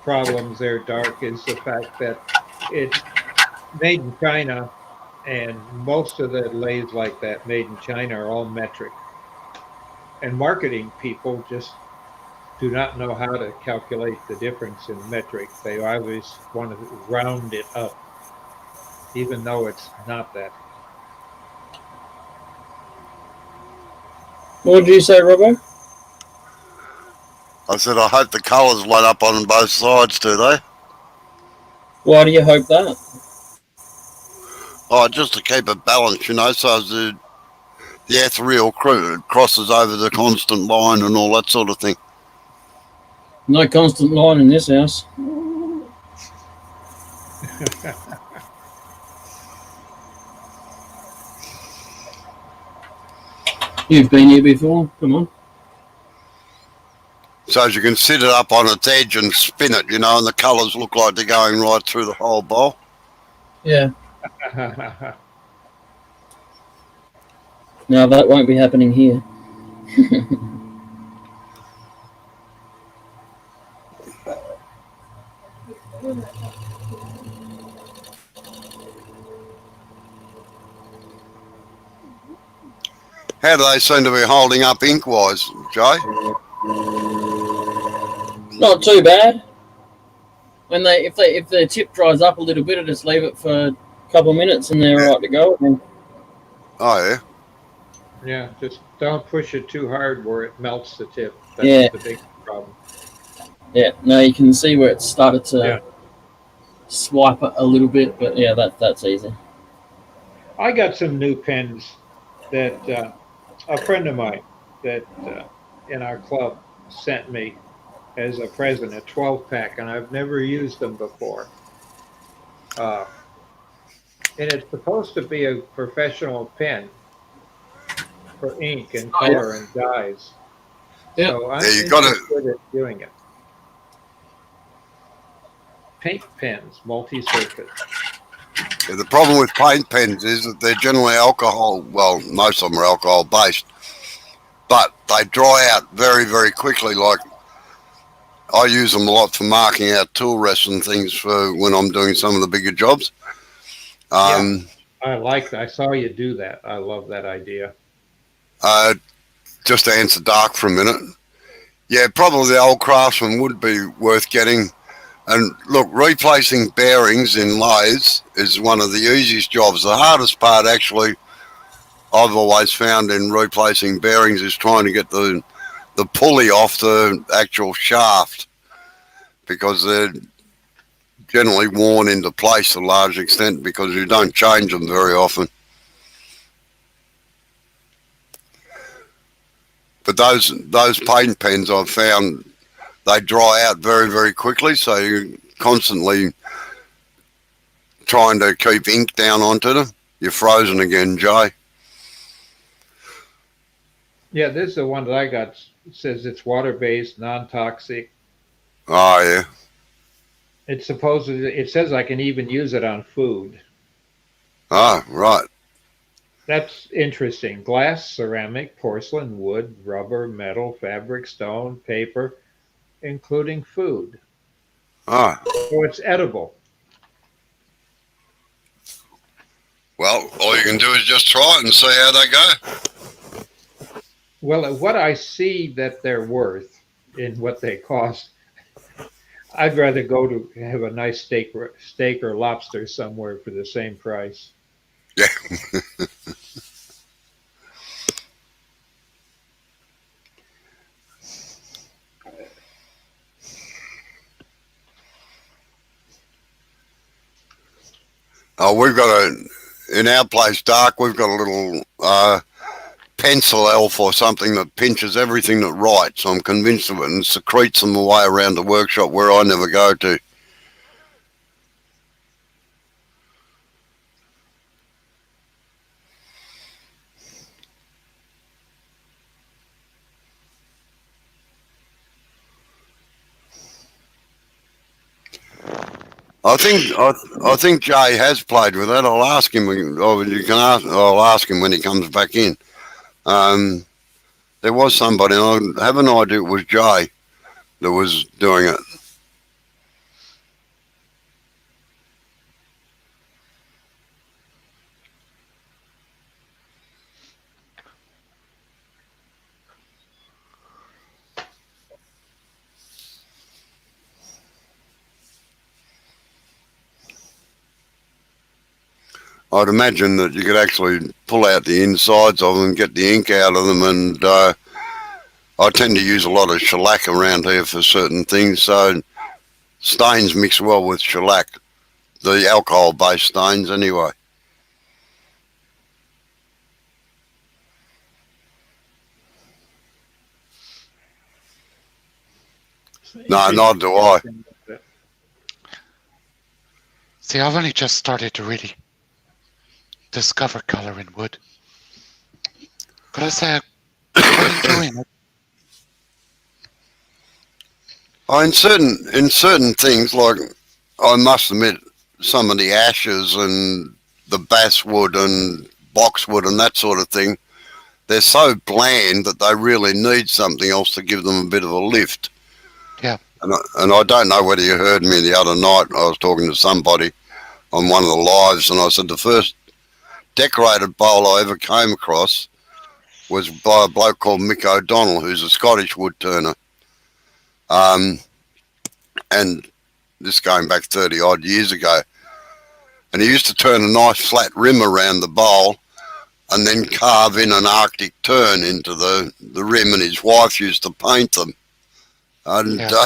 problems there, Dark, is the fact that it's made in China, and most of the lathes like that made in China are all metric. And marketing people just do not know how to calculate the difference in metric. They always want to round it up, even though it's not that. What did you say, Robbo? I said, I hope the colours line up on both sides, do they? Why do you hope that? Oh, just to keep it balanced, you know, so the ethereal crosses over the constant line and all that sort of thing. No constant line in this house. You've been here before. Come on. So as you can sit it up on its edge and spin it, you know, and the colours look like they're going right through the whole bowl. Yeah. No, that won't be happening here. How do they seem to be holding up ink-wise, Joe? Not too bad. When if the tip dries up a little bit, I just leave it for a couple of minutes and they're right to go again. Oh, yeah. Yeah, just don't push it too hard where it melts the tip. That's Yeah. the big problem. Yeah, now you can see where it started to Yeah. swipe a little bit, but yeah, that's easy. I got some new pens that a friend of mine that in our club sent me as a present, a 12 pack, and I've never used them before. Uh, and it's supposed to be a professional pen for ink and Oh, yeah. color and dyes. Yeah. So I'm Yeah, you got to. interested in doing it. Paint pens, multi-surface. Yeah, the problem with paint pens is that they're generally alcohol. Well, most of them are alcohol based, but they dry out very, very quickly. Like I use them a lot for marking out tool rests and things for when I'm doing some of the bigger jobs. Yeah, Um, I like that. I saw you do that. I love that idea. uh, just to answer Dark for a minute. Yeah, probably the old Craftsman would be worth getting. And look, replacing bearings in lathes is one of the easiest jobs. The hardest part, actually, I've always found in replacing bearings is trying to get the pulley off the actual shaft because they're generally worn into place to a large extent because you don't change them very often. But those paint pens I've found, they dry out very, very quickly, so you're constantly trying to keep ink down onto them. You're frozen again, Jay. Yeah, this is the one that I got. It says it's water-based, non-toxic. Oh, yeah. It's supposedly, it says I can even use it on food. Oh, right. That's interesting. Glass, ceramic, porcelain, wood, rubber, metal, fabric, stone, paper, including food. Oh, So it's edible. well, all you can do is just try it and see how they go. Well, what I see that they're worth in what they cost, I'd rather go to have a nice steak or lobster somewhere for the same price. Yeah. Oh, we've got in our place, Dark, we've got a little pencil elf or something that pinches everything that writes. I'm convinced of it and secretes them away around the workshop where I never go to. I think Jay has played with that. I'll ask him. Or you can ask. I'll ask him when he comes back in. There was somebody. I have an idea it was Jay that was doing it. I'd imagine that you could actually pull out the insides of them, get the ink out of them, and I tend to use a lot of shellac around here for certain things, so stains mix well with shellac, the alcohol-based stains anyway. No, neither do I. See, I've only just started to really discover colour in wood. Gotta say, I'm enjoying it. In certain things, like I must admit, some of the ashes and the basswood and boxwood and that sort of thing, they're so bland that they really need something else to give them a bit of a lift. Yeah. And I don't know whether you heard me the other night. I was talking to somebody on one of the lives, and I said the first decorated bowl I ever came across was by a bloke called Mick O'Donnell, who's a Scottish wood turner. And this going back 30 odd years ago. And he used to turn a nice flat rim around the bowl and then carve in an Arctic tern into the rim, and his wife used to paint them. And Yeah.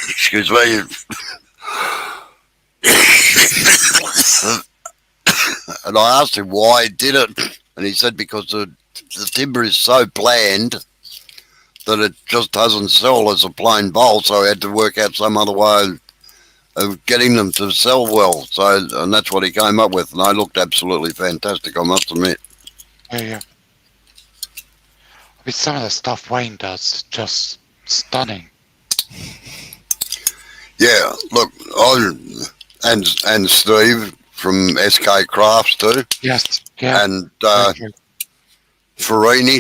excuse me. And I asked him why he did it, and he said because the timber is so bland that it just doesn't sell as a plain bowl, so he had to work out some other way of getting them to sell well. So, and that's what he came up with, and they looked absolutely fantastic, I must admit. Yeah. I mean, some of the stuff Wayne does is just stunning. Yeah, look, and Steve from SK Crafts too. Yes. Yeah. And Thank you.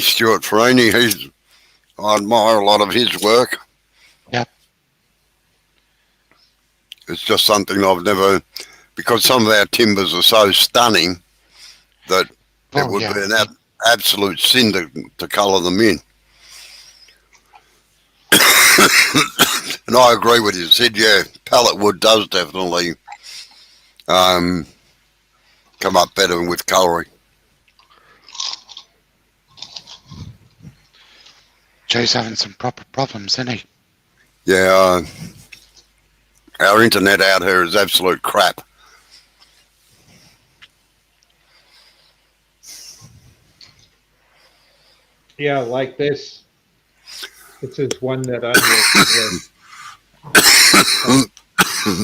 Stuart Farini, I admire a lot of his work. Yep. It's just something I've never, because some of our timbers are so stunning that it would be an absolute sin to colour them in. And I agree with you, Sid. Yeah, pallet wood does definitely come up better with colouring. Joe's having some proper problems, isn't he? Yeah, our internet out here is absolute crap. Yeah, like this. This is one that I'm working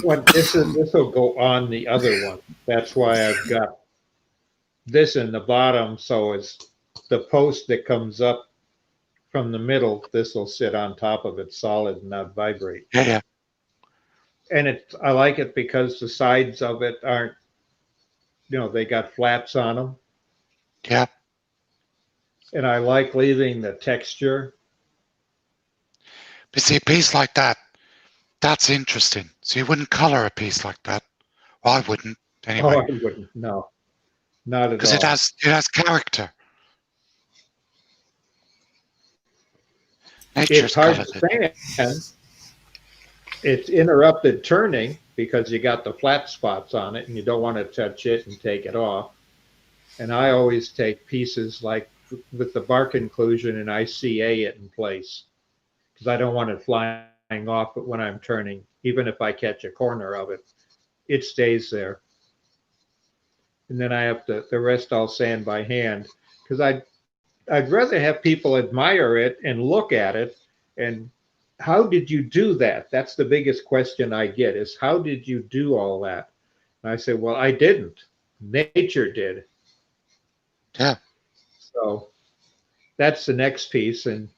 with. This will go on the other one. That's why I've got this in the bottom, so it's the post that comes up from the middle. This will sit on top of it solid and not vibrate. Yeah. And I like it because the sides of it aren't, they got flaps on them. Yeah. And I like leaving the texture. But see, a piece like that, that's interesting. So you wouldn't color a piece like that. Well, I wouldn't anyway. Oh, I wouldn't. No, not at all. Because it has character. Nature's It's hard colored to stand. It's interrupted turning because you got the flat spots on it and you don't want to touch it and take it off. And I always take pieces like with the bark inclusion and I CA it in place because I don't want it flying off when I'm turning. Even if I catch a corner of it, it stays there. And then I have the rest I'll sand by hand because I'd rather have people admire it and look at it. And how did you do that? That's the biggest question I get is how did you do all that? And I say, well, I didn't. Nature did. Yeah. So that's the next piece. And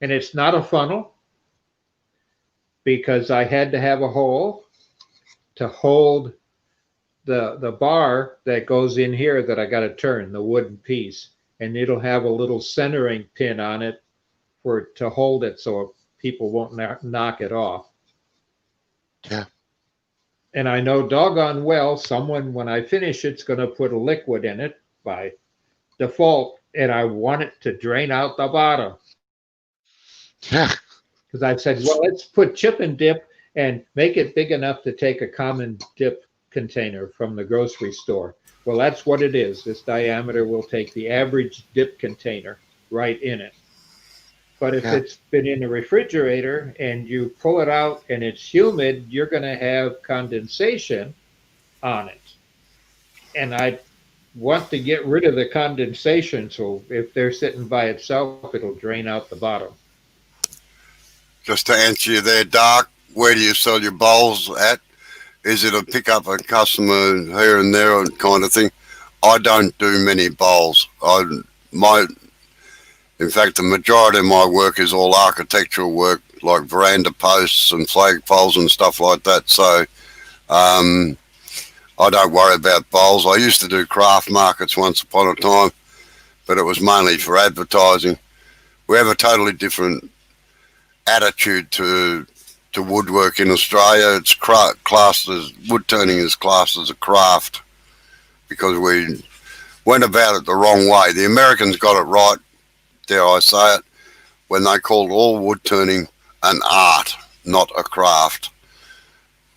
it's not a funnel because I had to have a hole to hold the bar that goes in here that I got to turn, the wooden piece. And it'll have a little centering pin on it to hold it so people won't knock it off. Yeah. And I know doggone well someone, when I finish it's going to put a liquid in it by default, and I want it to drain out the bottom. Yeah. Because I said, well, let's put chip and dip and make it big enough to take a common dip container from the grocery store. Well, that's what it is. This diameter will take the average dip container right in it. But if it's been in the refrigerator and you pull it out and it's humid, you're going to have condensation on it. And I want to get rid of the condensation. So if they're sitting by itself, it'll drain out the bottom. Just to answer you there, Doc, where do you sell your bowls at? Is it a pick up a customer here and there kind of thing? I don't do many bowls. In fact, the majority of my work is all architectural work, like veranda posts and flagpoles and stuff like that. So I don't worry about bowls. I used to do craft markets once upon a time, but it was mainly for advertising. We have a totally different attitude to woodwork in Australia. It's classed as wood turning is classed as a craft because we went about it the wrong way. The Americans got it right, dare I say it, when they called all wood turning an art, not a craft.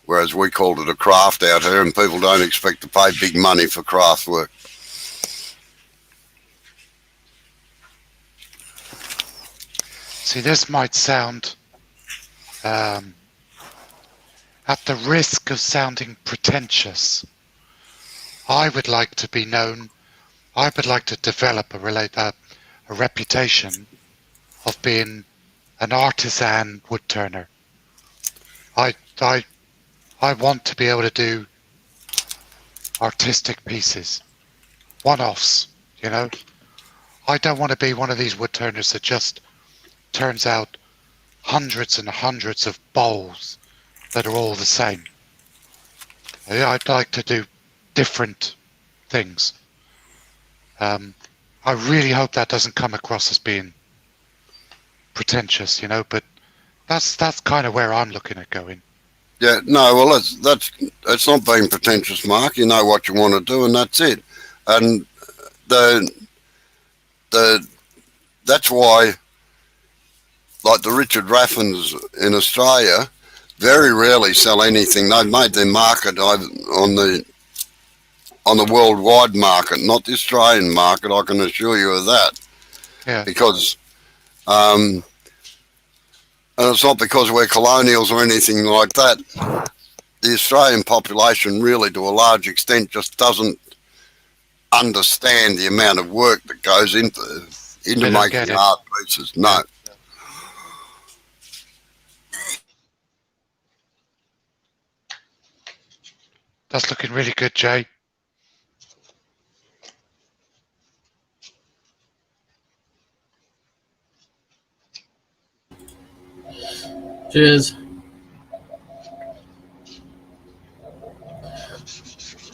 whereas we called it a craft out here, and people don't expect to pay big money for craft work. See, this might sound, at the risk of sounding pretentious, I would like to be known, I would like to develop a reputation of being an artisan woodturner. I want to be able to do artistic pieces, one-offs, you know. I don't want to be one of these woodturners that just turns out hundreds and hundreds of bowls that are all the same. I'd like to do different things. I really hope that doesn't come across as being pretentious, you know, but that's kind of where I'm looking at going. Yeah, no, well, it's not being pretentious, Mark. You know what you want to do, and that's it. And that's why, like the Richard Raffins in Australia, very rarely sell anything. They've made their market on the worldwide market, not the Australian market. I can assure you of that. Yeah. Because, and it's not because we're colonials or anything like that. The Australian population really, to a large extent, just doesn't understand the amount of work that goes into making art pieces. No. That's looking really good, Jay. Cheers.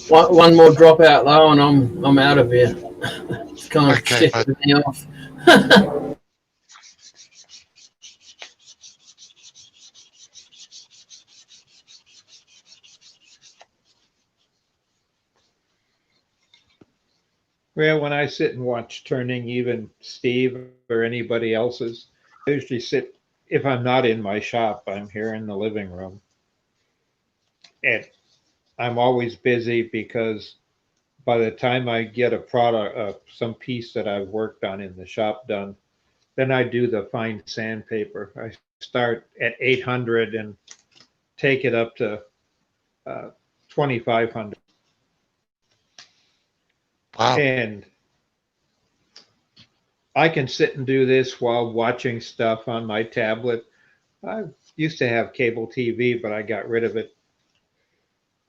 One more dropout though, and I'm out of here. It's kind of Okay, shifted me off. Well, when I sit and watch turning, even Steve or anybody else's, I usually sit, if I'm not in my shop, I'm here in the living room. And I'm always busy because by the time I get a product, some piece that I've worked on in the shop done, then I do the fine sandpaper. I start at 800 and take it up to 2,500. Wow. And I can sit and do this while watching stuff on my tablet. I used to have cable TV, but I got rid of it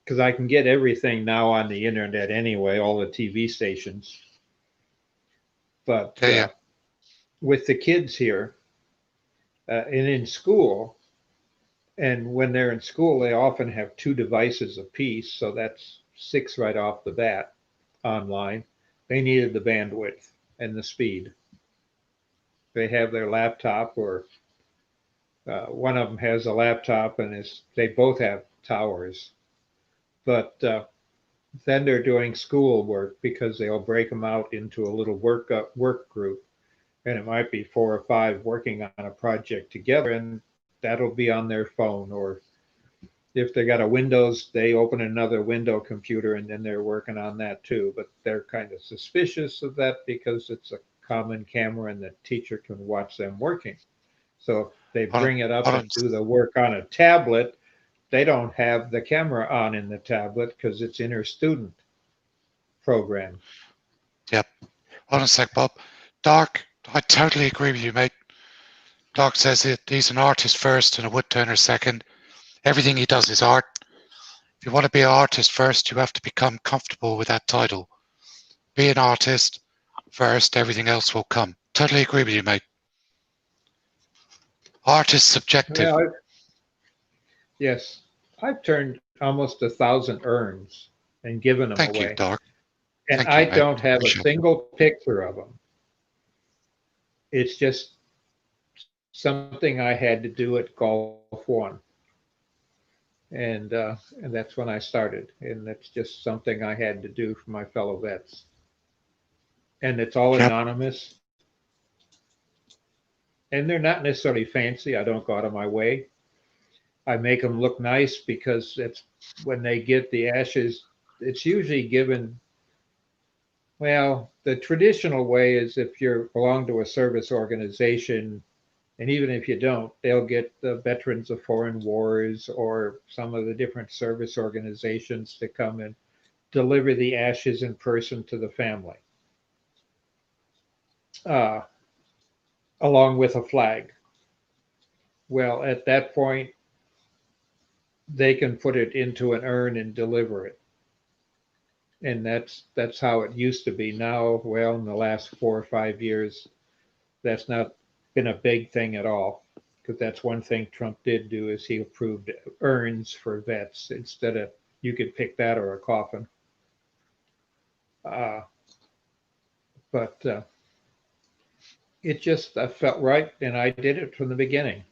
because I can get everything now on the internet anyway, all the TV stations. But with the kids here and in school, and when they're in school, they often have 2 devices apiece, so that's 6 right off the bat online. They needed the bandwidth and the speed. They have their laptop, or one of them has a laptop, and they both have towers. But then they're doing school work because they'll break them out into a little work group, and it might be 4 or 5 working on a project together, and that'll be on their phone. Or if they got a Windows, they open another window computer, and then they're working on that too. But they're kind of suspicious of that because it's a common camera and the teacher can watch them working. So if they bring it up and do the work on a tablet, they don't have the camera on in the tablet because it's inter-student program. Yep. Hold on a sec, Bob. Dark, I totally agree with you, mate. Dark says he's an artist first and a woodturner second. Everything he does is art. If you want to be an artist first, you have to become comfortable with that title. Be an artist first, everything else will come. Totally agree with you, mate. Art is subjective. Well, yes, I've turned almost 1,000 urns and given them away. Thank you, Dark. And Thank I you, mate. don't have a Appreciate it. single picture of them. It's just something I had to do at Golf 1. And that's when I started. And that's just something I had to do for my fellow vets. And it's all anonymous. And they're not necessarily fancy. I don't go out of my way. I make them look nice because it's when they get the ashes, it's usually given. Well, the traditional way is if you belong to a service organization, and even if you don't, they'll get the veterans of foreign wars or some of the different service organizations to come and deliver the ashes in person to the family, uh, along with a flag. Well, at that point, they can put it into an urn and deliver it. And that's how it used to be. Now, well, in the last 4 or 5 years, that's not been a big thing at all. Because that's one thing Trump did do is he approved urns for vets instead of you could pick that or a coffin. Uh, but it just felt right, and I did it from the beginning.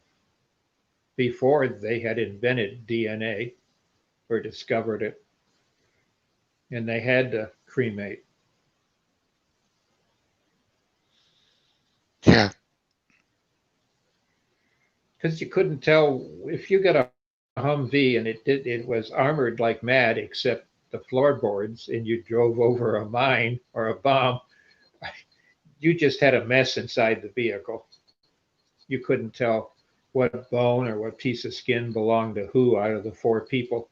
Before they had invented DNA or discovered it, and they had to cremate. Yeah. Because you couldn't tell if you got a Humvee and it was armored like mad, except the floorboards, and you drove over a mine or a bomb, you just had a mess inside the vehicle. You couldn't tell what bone or what piece of skin belonged to who out of the 4 people.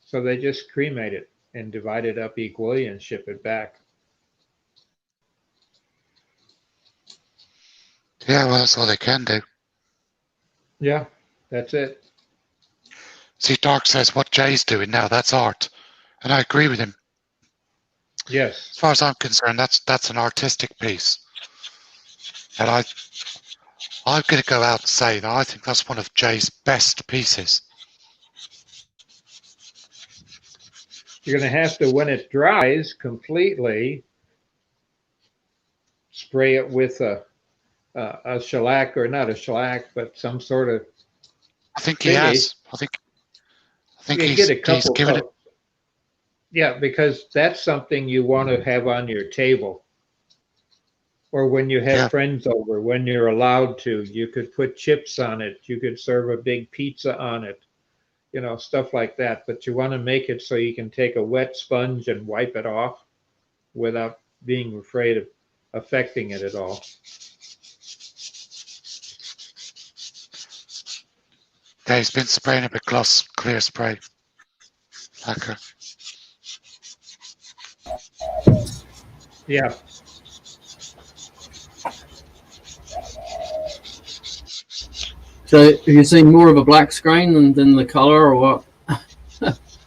So they just cremate it and divide it up equally and ship it back. Yeah, well, that's all they can do. Yeah, that's it. See, Dark says what Jay's doing now, that's art. And I agree with him. Yes. As far as I'm concerned, that's an artistic piece. And I'm going to go out and say that I think that's one of Jay's best pieces. You're going to have to, when it dries completely, spray it with a shellac, or not a shellac, but some sort of. I think he has. I think he's given it. Yeah, because that's something you want to have on your table. Or when you have friends over, when you're allowed to, you could put chips on it. You could serve a big pizza on it, stuff like that. But you want to make it so you can take a wet sponge and wipe it off without being afraid of affecting it at all. Yeah, he's been spraying it with gloss clear spray lacquer. Yeah. So have you seen more of a black screen than the color, or what?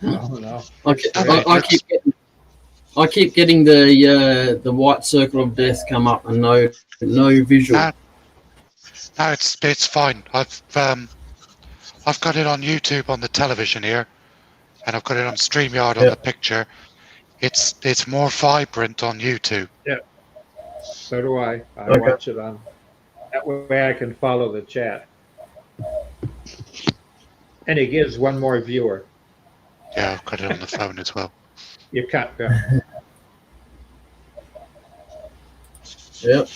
Oh no. I keep getting the white circle of death come up and no visual. No, it's fine. I've got it on YouTube on the television here, and I've got it on StreamYard on the picture. It's more vibrant on YouTube. Yeah. So do I. I watch it on. That way I can follow the chat. And it gives one more viewer. Yeah, I've got it on the phone as well. You can't. Yep.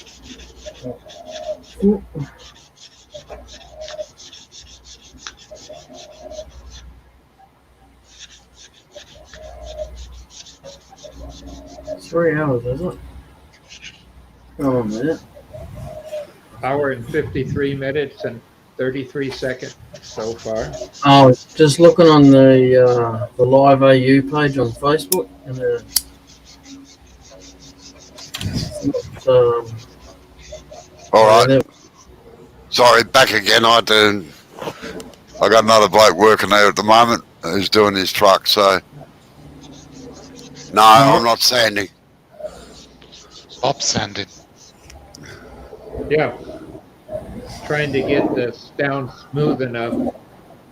It's 3 hours, is it? Oh, man. Hour and 53 minutes and 33 seconds so far. Oh, just looking on the Live AU page on Facebook, and all right. Sorry, back again. I got another bloke working there at the moment who's doing his truck. So no, I'm not sanding. Stop sanding. Yeah. Trying to get this down smooth enough.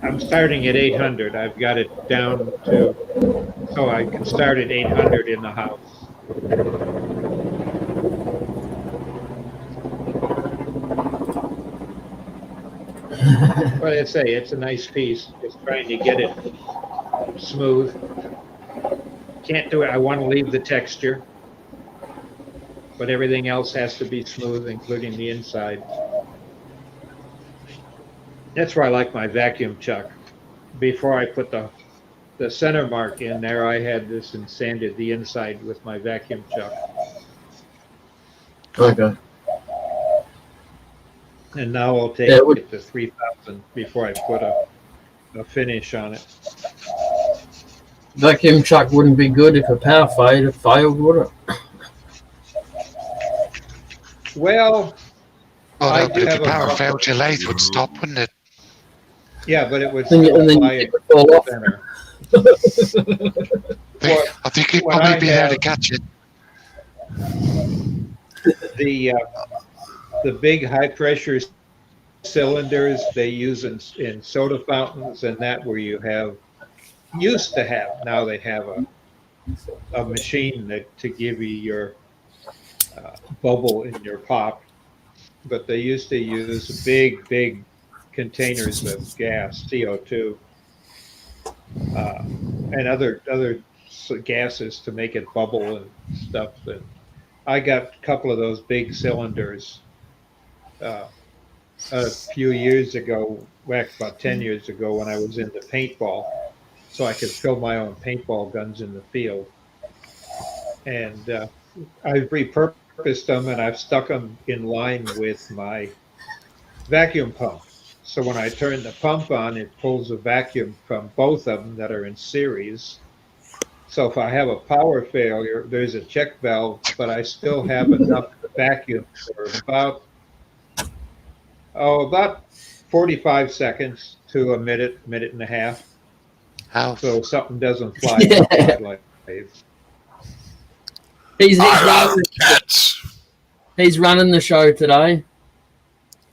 I'm starting at 800. I've got it down to so I can start at 800 in the house. But I say it's a nice piece. Just trying to get it smooth. Can't do it. I want to leave the texture, but everything else has to be smooth, including the inside. That's why I like my vacuum chuck. Before I put the center mark in there, I had this and sanded the inside with my vacuum chuck. Okay. And now I'll take Yeah, it would- it to 3,000 before I put a finish on it. Vacuum chuck wouldn't be good if a power failed, would it? Well, Oh, I no, do but if have your a power buffer. failed, your lathe would stop, wouldn't it? Yeah, but it would And still then fly it it would fall off. center. I think you'd when probably I be there to have- catch it. The big high pressure cylinders they use in soda fountains and that where you used to have, now they have a machine to give you your bubble in your pop, but they used to use big containers of gas, CO2, and other gases to make it bubble and stuff. And I got a couple of those big cylinders a few years ago, back about 10 years ago when I was into paintball, so I could fill my own paintball guns in the field. And I've repurposed them and I've stuck them in line with my vacuum pump. So when I turn the pump on, it pulls a vacuum from both of them that are in series. So if I have a power failure, there's a check valve, but I still have enough vacuum for about 45 seconds to a minute and a half. How? So something doesn't fly Yeah. off my lathe. He's running the show today.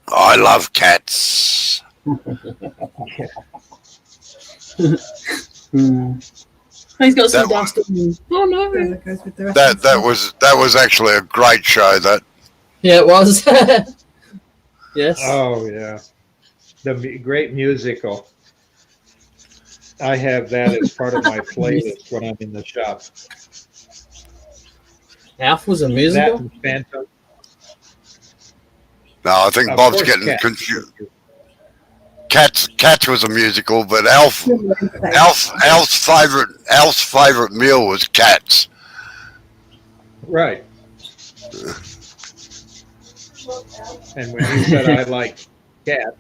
I love cats. He's got some That dust on him. Oh no! That goes with the rest of That was actually a great show. That Yeah, it was. Yes. Oh yeah, the great musical. I have that as part of my playlist when I'm in the shop. Alf was a That musical. and Phantom. no, I think Of Bob's course, getting Cats. confused. Cats was a musical, but Alf's favorite meal was cats. Right. And when you said I like cats,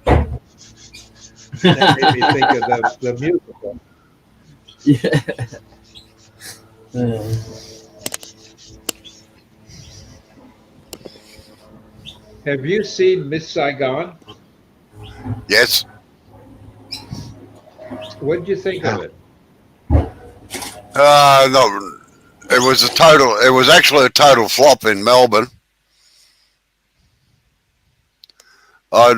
that made me think of the musical. Yeah. Have you seen Miss Saigon? Yes. What did you think of it? No, it was actually a total flop in Melbourne. I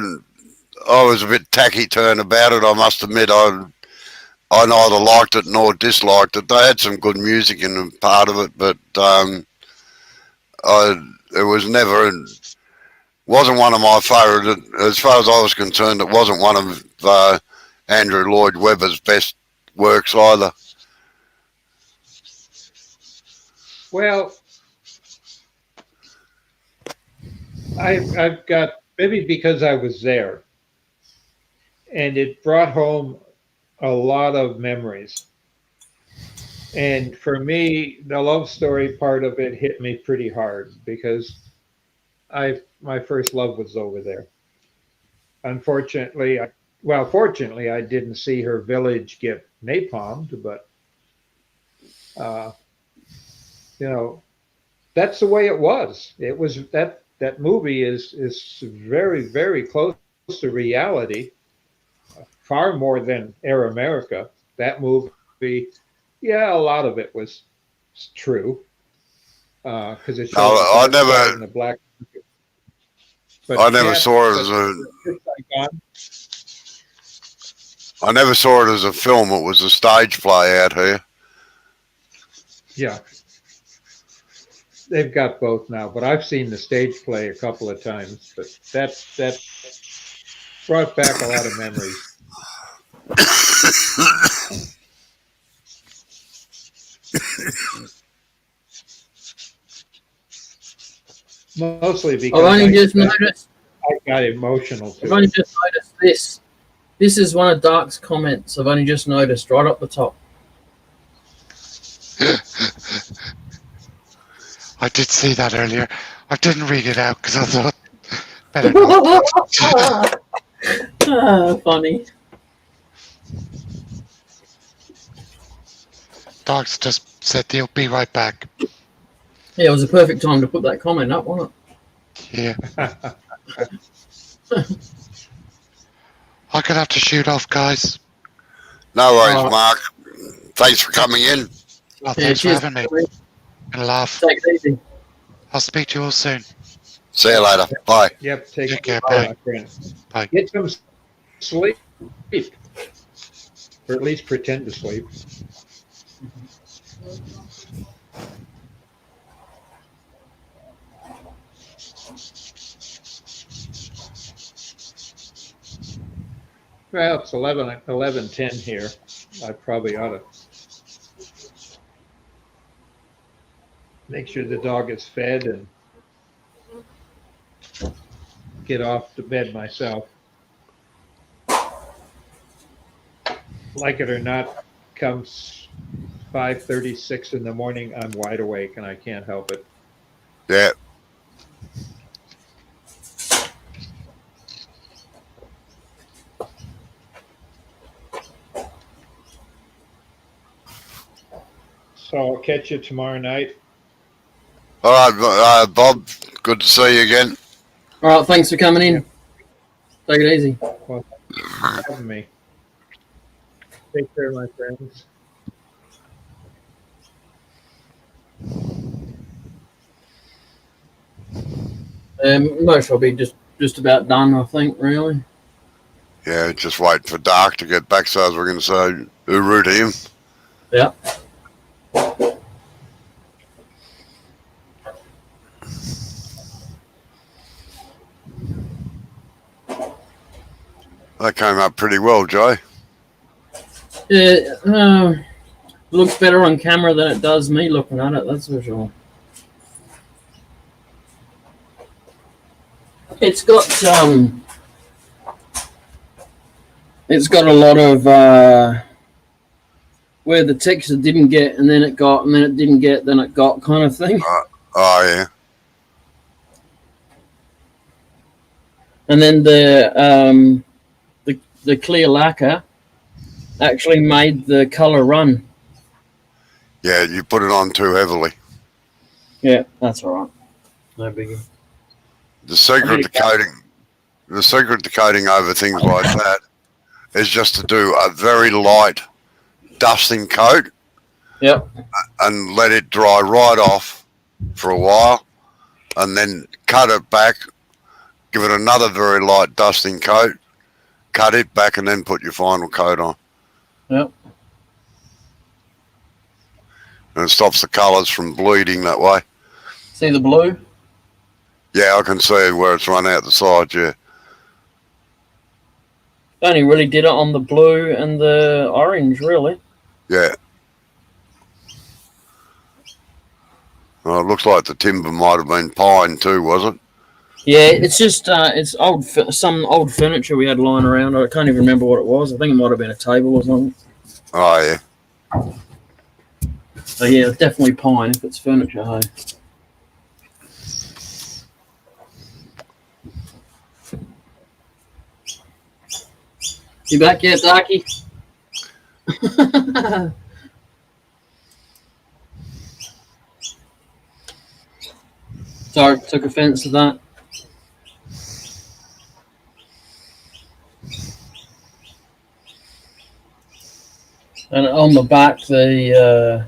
was a bit taciturn about it. I must admit, I neither liked it nor disliked it. They had some good music in part of it, but it wasn't one of my favourite. As far as I was concerned, it wasn't one of Andrew Lloyd Webber's best works either. Well, I've got, maybe because I was there, and it brought home a lot of memories. And for me, the love story part of it hit me pretty hard because my first love was over there. Unfortunately, fortunately, I didn't see her village get napalmed, but that's the way it was. It was that movie is very, very close to reality, far more than Air America. That movie, yeah, a lot of it was true because it showed I the never- in the black. But I never Cats- saw it as I never saw it as a film. It was a stage play out here. Yeah. They've got both now, but I've seen the stage play a couple of times. But that brought back a lot of memories. Mostly because I've only just noticed. I got emotional I've too. only just noticed this. This is one of Dark's comments. I've only just noticed right up the top. I did see that earlier. I didn't read it out because I thought better not. Funny. Dogs just said they'll be right back. Yeah, it was a perfect time to put that comment up, wasn't Yeah. I'm gonna have to shoot off, guys. No worries, Alright. Mark. Thanks for coming in. Well, Yeah, thanks for cheers. having me. And laugh. Take it easy. I'll speak to you all soon. See you later. Bye. Yep, Take care, bye, bye. my friend. Bye. Get some sleep. Or at least pretend to sleep. Well, it's 11:10 here. I probably ought to make sure the dog is fed and get off to bed myself. Like it or not, comes 5:36 in the morning, I'm wide awake and I can't help it. Yeah. So I'll catch you tomorrow night. All right, Bob. Good to see you again. All right, thanks for coming in. Take it easy. For having me. Take care, my friends. Most will be just about done, I think, really. Yeah, just waiting for Dark to get back, so as we're going to say, hooroo to him. Yeah. That came up pretty well, Joe. Yeah, looks better on camera than it does me looking at it, that's for sure. It's got a lot of where the texture didn't get, and then it got, and then it didn't get, then it got kind of thing. Oh, yeah. And then the clear lacquer actually made the color run. Yeah, you put it on too heavily. Yeah, that's all right. No biggie. The secret to coating over things like that is just to do a very light dusting coat. Yep. And let it dry right off for a while, and then cut it back, give it another very light dusting coat, cut it back, and then put your final coat on. Yep. And it stops the colours from bleeding that way. See the blue? Yeah, I can see where it's run out the side, yeah. Only really did it on the blue and the orange, really. Yeah. Well, it looks like the timber might have been pine too, was it? Yeah, it's just it's some old furniture we had lying around. I can't even remember what it was. I think it might have been a table or something. Oh, yeah. So yeah, it's definitely pine if it's furniture. Hey. You back yet, Darky? Sorry, took offence to that. And on the back, the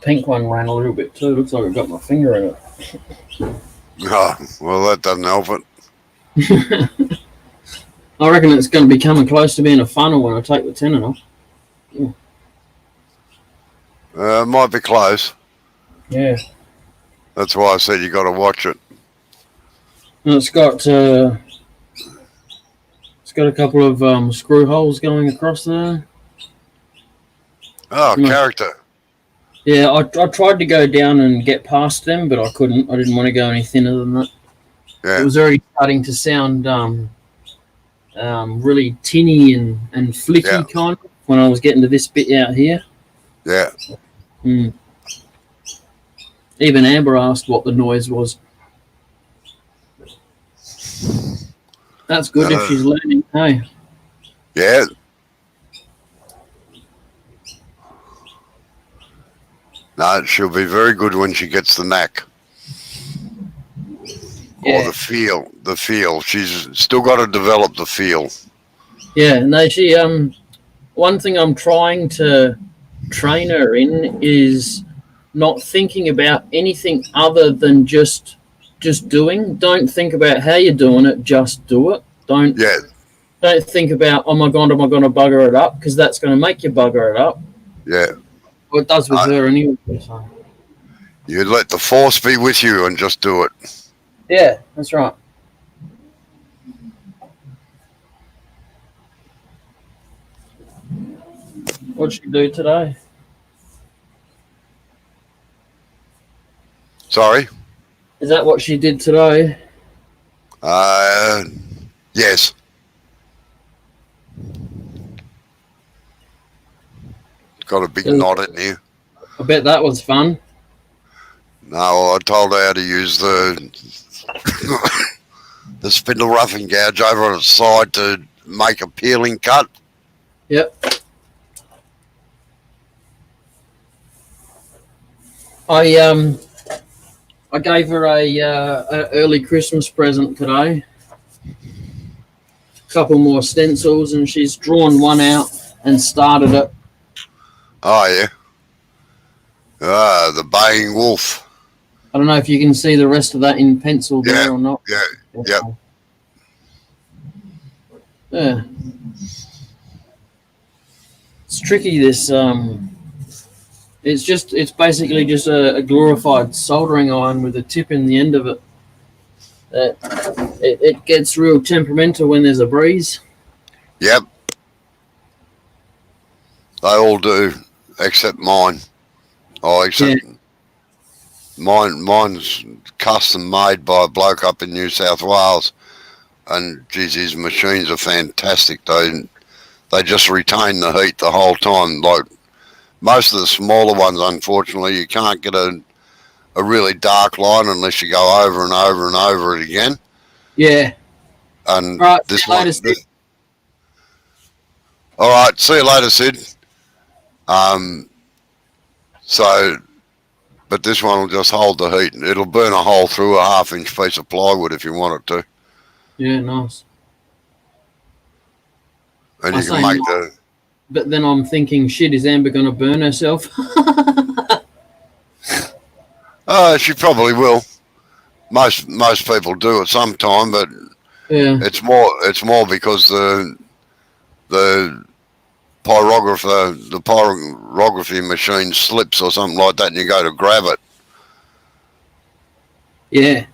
pink one ran a little bit too. Looks like I've got my finger in it. Oh, well, that doesn't help it. I reckon it's going to be coming close to being a funnel when I take the tenon off. It might be close. Yeah. That's why I said you got to watch it. And it's got a couple of screw holes going across there. Oh, character. Yeah, I tried to go down and get past them, but I couldn't. I didn't want to go any thinner than that. Yeah. It was already starting to sound really tinny and flicky Yeah. kind of when I was getting to this bit out here. Yeah. Mm. Even Amber asked what the noise was. That's good if she's learning. Hey. Yeah. No, she'll be very good when she gets the knack. Yeah. Or the feel. The feel. She's still got to develop the feel. Yeah, no, she one thing I'm trying to train her in is not thinking about anything other than just doing. Don't think about how you're doing it, just do it. Don't think about, oh my god, am I going to bugger it up? Because that's going to make you bugger it up. Yeah. Well, it does with her anyway. So. You let the force be with you and just do it. Yeah, that's right. What'd she do today? Sorry? Is that what she did today? Yes. Got a big knot in here. I bet that was fun. No, I told her how to use the the spindle roughing gouge over on the side to make a peeling cut. Yep. I gave her a early Christmas present today. A couple more stencils, and she's drawn one out and started it. Oh yeah. The baying wolf. I don't know if you can see the rest of that in pencil there or not. Yeah. Yep. Yeah. It's tricky. This it's basically just a glorified soldering iron with a tip in the end of it. It gets real temperamental when there's a breeze. Yep. They all do, except mine. Oh, except mine's custom made by a bloke up in New South Wales, and geez, his machines are fantastic. They just retain the heat the whole time. Like most of the smaller ones, unfortunately, you can't get a really dark line unless you go over and over and over it again. Yeah. And right, this one. All right, see you later, Sid. But this one will just hold the heat. It'll burn a hole through a 1/2-inch piece of plywood if you want it to. Yeah, nice. And you can make the. But then I'm thinking, shit, is Amber going to burn herself? She probably will. Most people do at some time, but it's more because the pyrography machine slips or something like that, and you go to grab it. Yeah.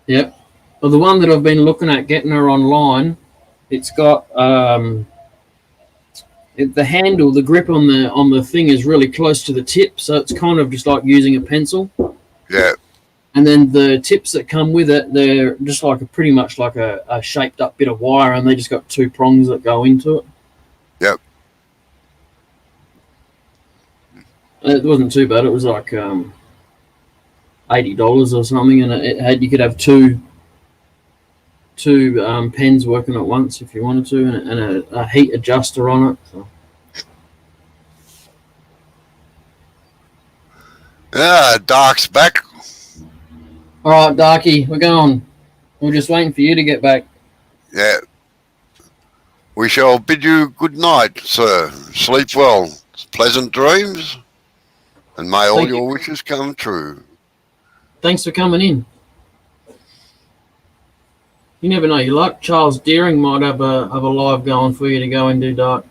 Yep. Well, the one that I've been looking at getting her online, it's got the handle, the grip on the thing is really close to the tip, so it's kind of just like using a pencil. Yeah. And then the tips that come with it, they're just like pretty much like a shaped up bit of wire, and they just got 2 prongs that go into it. Yep. It wasn't too bad. It was like $80 or something, and you could have two pens working at once if you wanted to, and a heat adjuster on it. So. Yeah, Dark's back. All right, Darky, we're going. We're just waiting for you to get back. Yeah. We shall bid you good night, sir. Sleep well. Pleasant dreams. And may all your wishes come true. Thanks for coming in. You never know your luck. Charles Deering might have a live going for you to go and do, Dark.